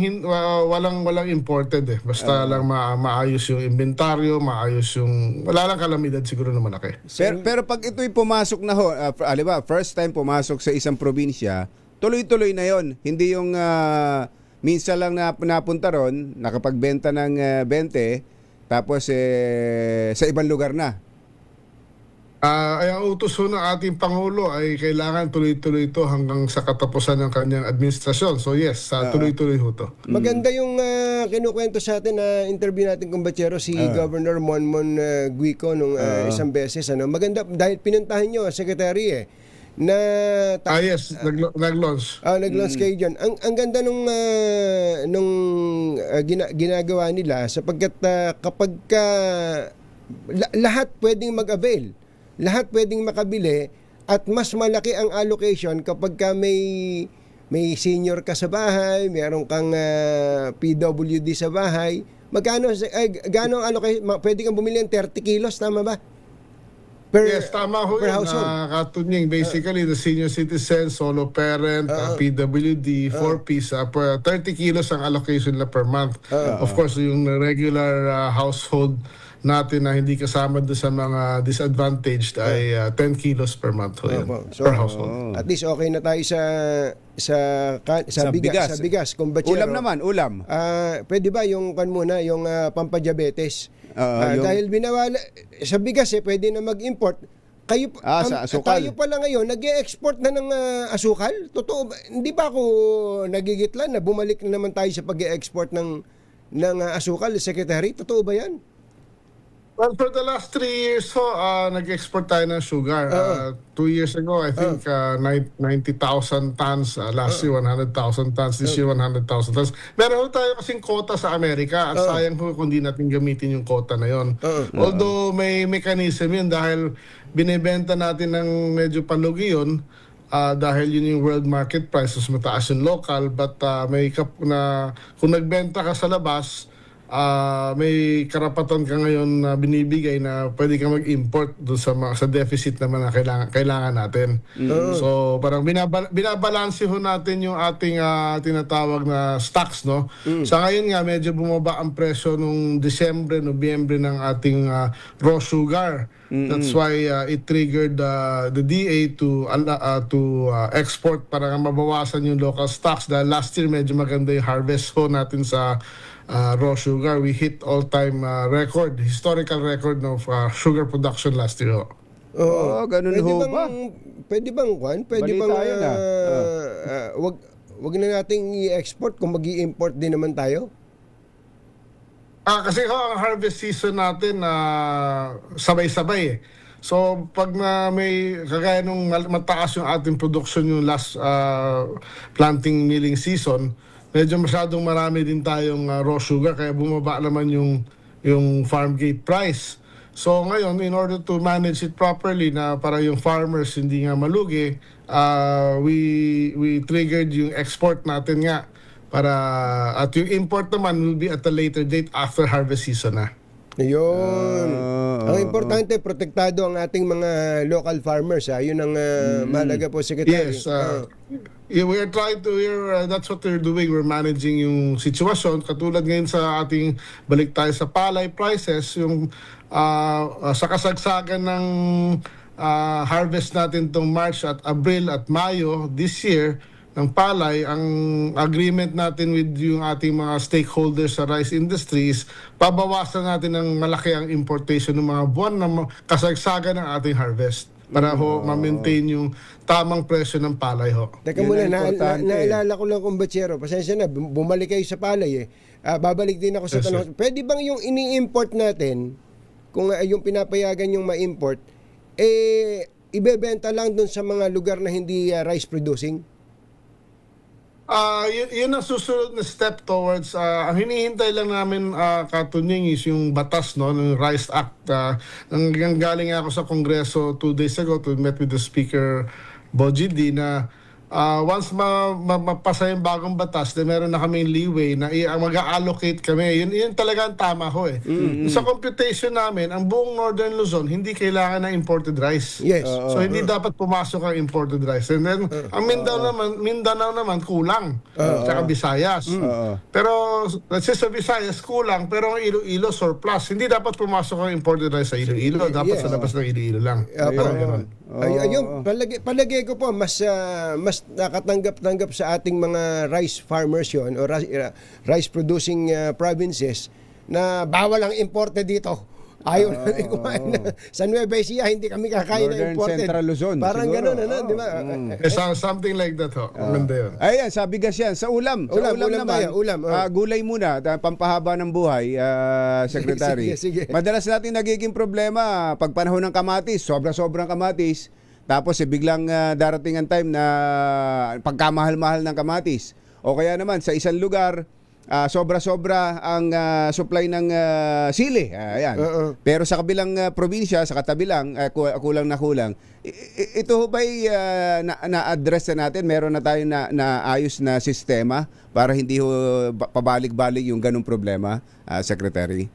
walang imported basta lang maayos yung inventaryo, maayos yung wala lang kalamidad siguro na malaki. Pero pag ito'y pumasok na ho, aliba, first time pumasok sa isang probinsya, tuloy-tuloy na yon. Hindi yung minsan lang napunta ron, nakapagbenta ng 20, tapos sa ibang lugar na. Ay ang utos ho ng ating Pangulo ay kailangan tuloy-tuloy ito hanggang sa katapusan ng kanyang administrasyon. So yes, tuloy-tuloy ho ito. Maganda yung kinukwento sa atin na interview natin kumbatsero si Governor Monmon Guico nung isang beses. Maganda dahil pinuntahan nyo, Secretary na yes, nag-launch. Nag-launch kayo dyan. Ang ganda nung ginagawa nila sapagkat kapag lahat pwedeng mag-avail, lahat pwedeng makabili, At mas malaki ang allocation kapag ka may senior ka sa bahay, meron kang PWD sa bahay. Gaano ang allocation? Pwede kang bumili ng 30 kilos, tama ba? Yes, tama ho per yun. household. Katunying, basically, the senior citizen, solo parent, PWD, 4-piece, 30 kilos ang allocation na per month. Of course, yung regular household natin na hindi kasama doon sa mga disadvantaged ay 10 kilos per month ho yun, So, per household. at least okay na tayo sa bigas. Kung Ulam naman, ulam. Pwede ba yung yung pampadiabetes? Yung- Dahil binawala sa bigas pwede na mag-import. Sa asukal. Tayo pala ngayon nag-e-export na ng asukal. Totoo ba? Hindi ba ako nagigitlan na bumalik na naman tayo sa pag-e-export ng asukal, Secretary? Totoo ba 'yan? Well, for the last 3 years nag-export tayo ng sugar. 2 years ago, I think 90,000 tons. Last year, 100,000 tons. This year, 100,000 tons. Meron tayo kasing quota sa Amerika at sayang ho kung di natin gamitin yung quota na yon. Although may mechanism yun dahil binibenta natin ng medyo palugi yun dahil yun yung world market price, mas mataas yung local. But kung nagbenta ka sa labas, may karapatan ka ngayon na binibigay na pwede ka mag-import doon sa deficit naman na kailangan natin. So parang binabalanse ho natin yung ating tinatawag na stocks, no? Sa ngayon nga medyo bumaba ang presyo nung Disyembre, Nobyembre ng ating raw sugar. That's why it triggered the DA to export para nga mabawasan yung local stocks dahil last year medyo maganda yung harvest ho natin sa raw sugar. We hit all-time historical record of sugar production last year. Ganun ho ba? Pwede bang Balita yun, wag na nating i-export kung magi-import din naman tayo? Kasi ang harvest season natin sabay-sabay eh. So pag may kagaya nung mataas yung ating production yung last planting milling season, medyo masyadong marami din tayong raw sugar kaya bumaba naman yung farm gate price. So ngayon, in order to manage it properly na para yung farmers hindi nga malugi, we triggered yung export natin nga at yung import naman will be at a later date after harvest season na. Yun. Ang importante, protektado ang ating mga local farmers. Yun ang mahalaga po, Secretary. Yes. We are trying to, that's what we're doing. We're managing yung sitwasyon. Katulad ngayon sa ating, balik tayo sa palay prices, yung sa kasagsagan ng harvest natin tong March at Abril at Mayo this year, ng palay, ang agreement natin with yung ating mga stakeholders sa rice industries, pabawasan natin ng malaki ang importation ng mga buwan na kasagsagan ng ating harvest para ma-maintain yung tamang presyo ng palay ho. Teka muna, naalala ko lang kung Bachero, pasensya na, bumalik kayo sa palay babalik din ako sa tanong. Pwede bang yung ini-import natin, kung yung pinapayagan yung ma-import, ibebenta lang dun sa mga lugar na hindi rice producing? Yun ang susunod na step towards ang hinihintay lang namin katunying is yung batas ng Rice Act. Nang galing ako sa Kongreso 2 days ago to met with the Speaker Boji D na once mapasa yung bagong batas, then meron na kaming leeway na mag-allocate kami. Yun talaga ang tama ho eh. Sa computation namin, ang buong Northern Luzon, hindi kailangan ng imported rice. Yes. So hindi dapat pumasok ang imported rice. And then, ang Mindanao naman kulang. Tsaka Visayas. Pero, let's say sa Visayas, kulang. Pero ang Iloilo, surplus. Hindi dapat pumasok ang imported rice sa Iloilo. Dapat sa labas ng Iloilo lang. Parang ganun. Ayun, palagay ko po mas nakatanggap-tanggap sa ating mga rice farmers yon o rice producing provinces na bawal ang imported dito. Ayaw namin kumain sa Nueva Ecija, hindi kami kakain na imported. Central Luzon. Parang siguro. gano'n, di ba? Something like that ho. Maganda yun. Ayan, sa bigas yan. Sa ulam. Sa ulam naman. Tayo, ulam. Gulay muna. Pampahaba ng buhay, Secretary. Sige. Madalas natin nagiging problema pag panahon ng kamatis. Sobrang kamatis. Tapos biglang darating ang time na pagkamahal-mahal ng kamatis. O kaya naman sa isang lugar, sobra-sobra ang supply ng sili. Ayan. Pero sa kabilang probinsya, sa katabi lang, kulang na kulang. Ito ba'y na-address na natin? Meron na tayong naayos na sistema para hindi pabalik-balik yung ganung problema, Secretary?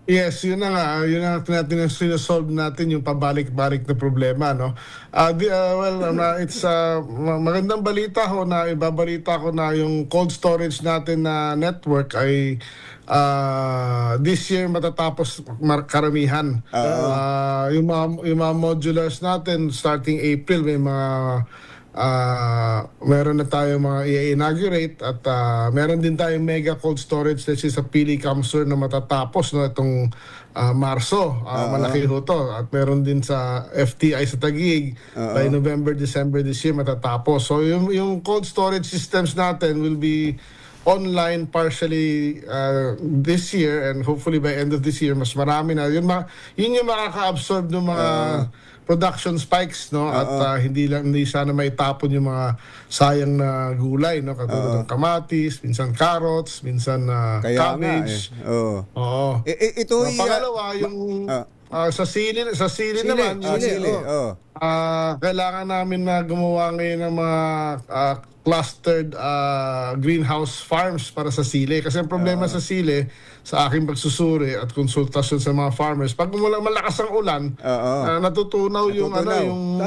Yes, yun na nga. Yun na natin sinasolve natin yung pabalik-balik na problema, no? It's magandang balita ho na ibabalita ko na yung cold storage natin na network ay this year matatapos karamihan. Yung mga modulars natin starting April may mga meron na tayo mga i-inaugurate at meron din tayong mega cold storage na sa Pili Camsur na matatapos no itong Marso. Malaki ho to. At meron din sa FTI sa Taguig by November, December this year matatapos. So yung cold storage systems natin will be online partially this year and hopefully by end of this year mas marami na. Yun yung makaka-absorb ng mga production spikes, no, at hindi sana maitapon yung mga sayang na gulay, no, katulad ng kamatis, minsan carrots, minsan cabbage. Oo. Ito pangalawa yung sa sili naman, kailangan namin na gumawa ngayon ng mga clustered greenhouse farms para sa sili. Kasi ang problema sa sili, sa aking pagsusuri at konsultasyon sa mga farmers, pag malakas ang ulan, natutunaw yung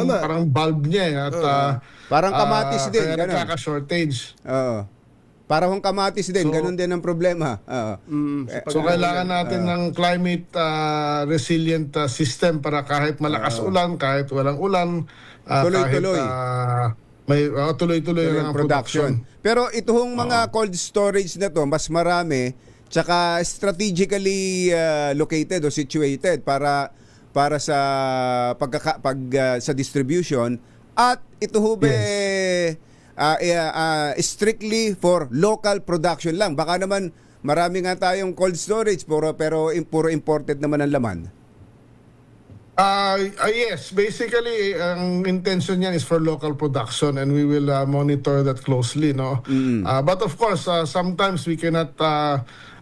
parang bulb niya. At, parang kamatis din. Kaya nagkaka-shortage. Parang kamatis din. Ganun din ang problema. So kailangan natin ng climate resilient system para kahit malakas ulan, kahit walang ulan, tuloy-tuloy. May tuloy-tuloy ang production. Pero itong mga cold storage na to, mas marami, tsaka strategically located o situated para sa sa distribution, at ito ho ba strictly for local production lang? Baka naman marami nga tayong cold storage pero puro imported naman ang laman. Yes, basically ang intention niyan is for local production and we will monitor that closely, no. But of course, sometimes we cannot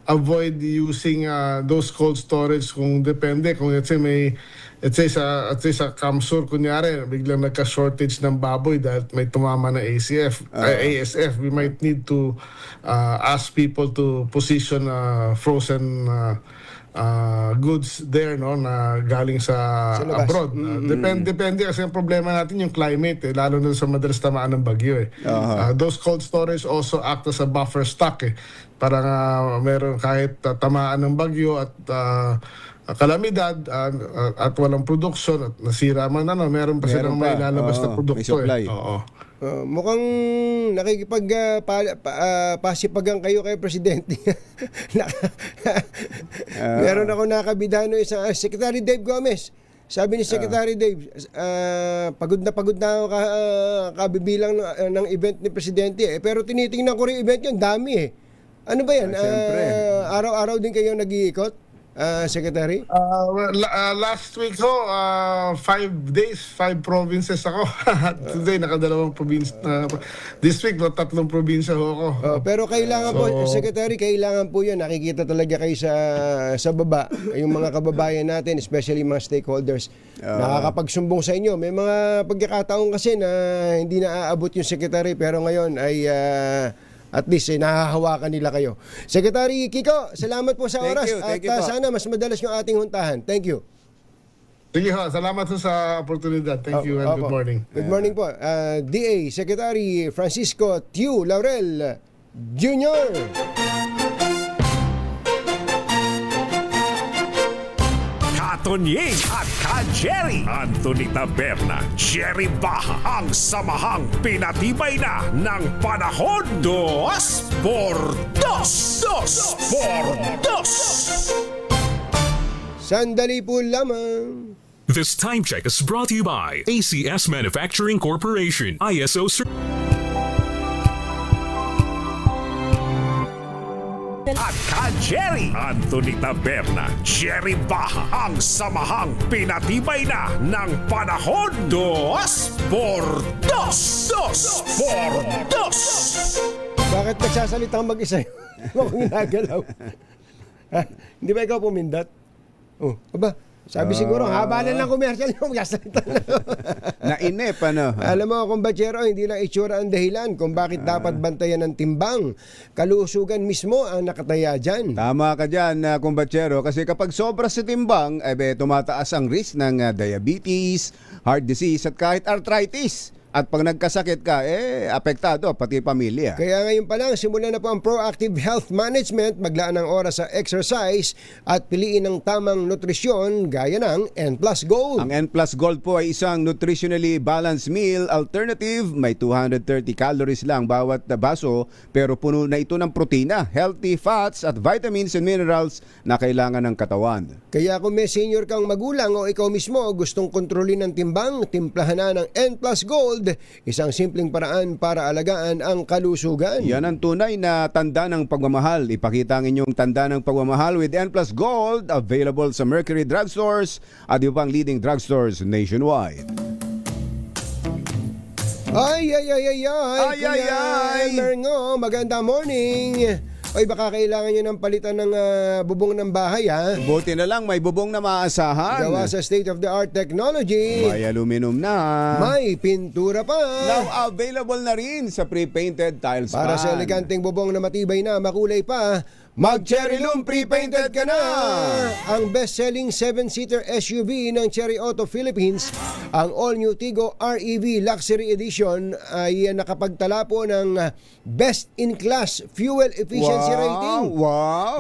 avoid using those cold storage kung depende kung let's say sa Camsur kunyari biglang nagka-shortage ng baboy dahil may tumama na ASF, we might need to ask people to position frozen goods there, no, na galing sa abroad. Depende kasi ang problema natin yung climate, lalo na sa madalas tamaan ng bagyo. Those cold storage also act as a buffer stock para meron kahit tamaan ng bagyo at kalamidad at walang production at nasira man meron pa silang may lalabas na produkto. Mukhang nakikipag-pasipagan kayo kay Presidente. Meron ako nakabidano isang Secretary Dave Gomez. Sabi ni Secretary Dave, pagod na ako kabibilang ng event ni Presidente. Pero tinitingnan ko rin event yun, dami Ano ba yan? Araw-araw din kayo nag-iikot? Secretary? Last week ho, 5 days, 5 provinces ako. Today, nakadalawang province. This week, 3 probinsya ho ako. Pero kailangan po, Secretary, kailangan po yan. Nakikita talaga kayo sa baba. Yung mga kababayan natin, especially mga stakeholders, nakakapagsumbong sa inyo. May mga pagkakataon kasi na hindi na aabot yung Secretary, pero ngayon ay at least nahahawakan nila kayo. Secretary Kiko, salamat po sa oras. Thank you sana mas madalas yung ating huntahan. Thank you. Sige ho, salamat sa oportunidad. Thank you and good morning. Good morning po. DA Secretary Francisco Tiu Laurel Jr. Tonying at Ka-Jerry, Anthony Taberna, Jerry Baha, ang samahang pinatibay na ng panahon. 2x2. Sandali po lamang. This time check is brought to you by ACS Manufacturing Corporation, ISO At Ka-Jerry, Anthony Taberna, Jerry Baha, ang samahang pinatibay na ng panahon. 2x2. Bakit nagsasalitang mag-isa? Ako ginagalaw. Ha? Hindi ba ikaw pumindot? Oh, aba, sabi siguro, haba na lang commercial yung gasalita na. Nainip, ano? Alam mo, kumbachero, hindi lang itsura ang dahilan kung bakit dapat bantayan ng timbang. Kalusugan mismo ang nakataya dyan. Tama ka dyan, kumbatsero, kasi kapag sobra sa timbang, tumataas ang risk ng diabetes, heart disease, at kahit arthritis. At pag nagkasakit ka, apektado pati pamilya. Kaya ngayon pa lang, simulan na po ang proactive health management, maglaan ng oras sa exercise at piliin ng tamang nutrisyon gaya ng N+ Gold. Ang N+ Gold po ay isang nutritionally balanced meal alternative. May 230 calories lang bawat baso, pero puno na ito ng protina, healthy fats at vitamins and minerals na kailangan ng katawan. Kaya kung may senior kang magulang o ikaw mismo gustong kontrolin ang timbang, timplahan na ng N+ Gold, isang simpleng paraan para alagaan ang kalusugan. Yan ang tunay na tanda ng pagmamahal. Ipakita ang inyong tanda ng pagmamahal with N+ Gold, available sa Mercury Drugstores at ibang leading drugstores nationwide. Ay, Merno, maganda morning. Oy, baka kailangan nyo ng palitan ng bubong ng bahay, ha? Buti na lang may bubong na maaasahan. Gawa sa state-of-the-art technology. May aluminum na. May pintura pa. Now available na rin sa pre-painted tiles Para pan. sa eleganteng bubong na matibay na, makulay pa, mag-Cherry Loom pre-painted ka na! Ang best-selling 7-seater SUV ng Cherry Auto Philippines, ang all-new Tigo REV Luxury Edition ay nakapagtala po ng best-in-class fuel efficiency rating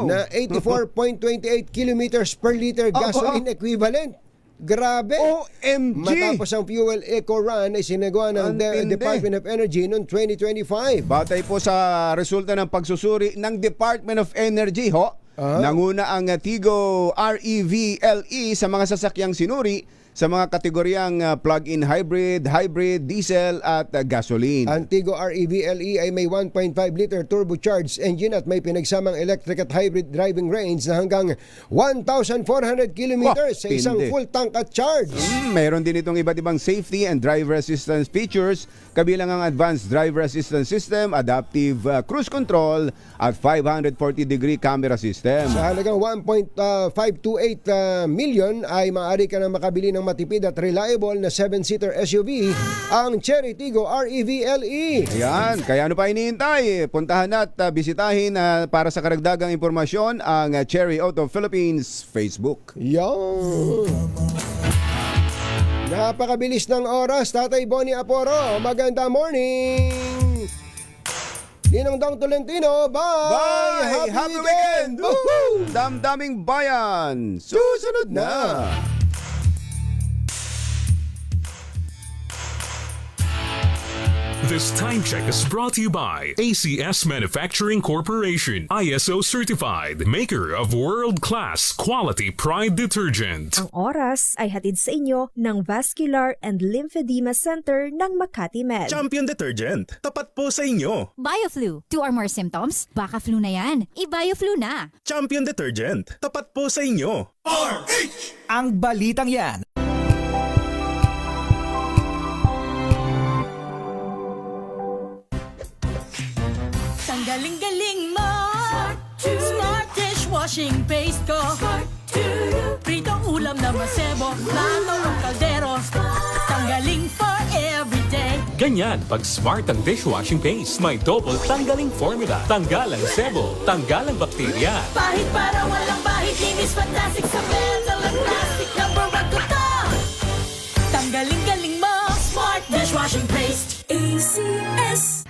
na 84.28 kilometers per liter gasoline equivalent. Grabe! OMG! Matapos ang fuel eco run ay sinagawa ng Department of Energy noong 2025. Batay po sa resulta ng pagsusuri ng Department of Energy, nanguna ang Tigo REV LE sa mga sasakyang sinuri sa mga kategoryang plug-in hybrid, diesel at gasoline. Ang Tigo REV LE ay may 1.5 liter turbocharged engine at may pinagsamang electric at hybrid driving range na hanggang 1,400 kilometers sa isang full tank at charge. Mayroon din itong iba't ibang safety and driver assistance features, kabilang ang advanced driver assistance system, adaptive cruise control at 540-degree camera system. Sa halagang 1.528 million ay maaari ka na makabili ng matipid at reliable na 7-seater SUV, ang Cherry Tigo REV LE. Ayan, kaya ano pa iniintay? Puntahan at bisitahin para sa karagdagang impormasyon ang Cherry Auto Philippines Facebook. Yan. Napakabilis ng oras, Tatay Bonnie Aporo. Maganda morning. Ninong Dong Tolentino, bye! Happy weekend! Woohoo! Damdaming bayan! Susunod na! This time check is brought to you by ACS Manufacturing Corporation, ISO certified, maker of world-class quality Pride detergent. Ang oras ay hatid sa inyo ng Vascular and Lymphedema Center ng Makati Med. Champion Detergent, tapat po sa inyo. BioFlu, 2 or more symptoms? Baka flu na yan. I-BioFlu na. Champion Detergent, tapat po sa inyo. RH! Ang balitang yan. Galing-galing mo Smart dishwashing paste ko Pritong ulam na masebo Plato ang kaldero Tanggaling for everyday. Ganyan pag smart ang dishwashing paste. May double tanggaling formula. Tanggal ang sebo, tanggal ang bakterya. Bahit para walang bahit. Linis fantastic sa metal at plastic. Number 1 ko to. Tanggaling-galing mo Smart dishwashing paste. ACS.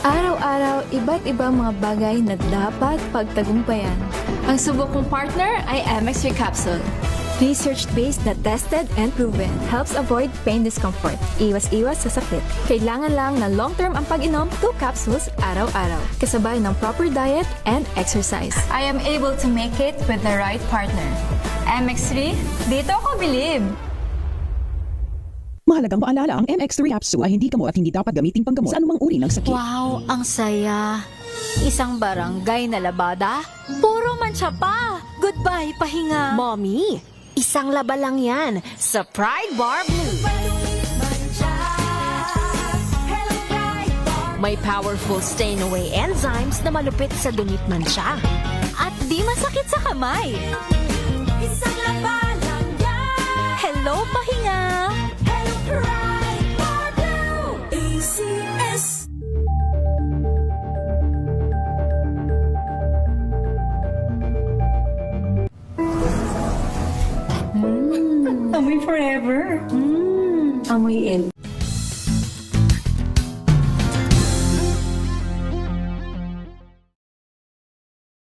Araw-araw, iba't ibang mga bagay na dapat pagtagumpayan. Ang subok kong partner ay MX3 Capsule. Research-based na tested and proven. Helps avoid pain discomfort. Iwas-iwas sa sakit. Kailangan lang na long-term ang pag-inom 2 capsules araw-araw. Kasabay ng proper diet and exercise. I am able to make it with the right partner. MX3, dito ako bilib! Mahalagang paalala, ang MX3 capsule ay hindi gamot at hindi dapat gamitin panggamot sa anumang uri ng sakit. Wow, ang saya. Isang barangay na labada, puro mancha pa. Goodbye, pahinga. Mommy, isang laba lang yan sa Pride Bar Blue. May powerful stain-away enzymes na malupit sa dunit mancha. At di masakit sa kamay. Isang labalang yan. Hello, pahinga! Hello, Pride Bago! ACS. Amoy forever. Amoy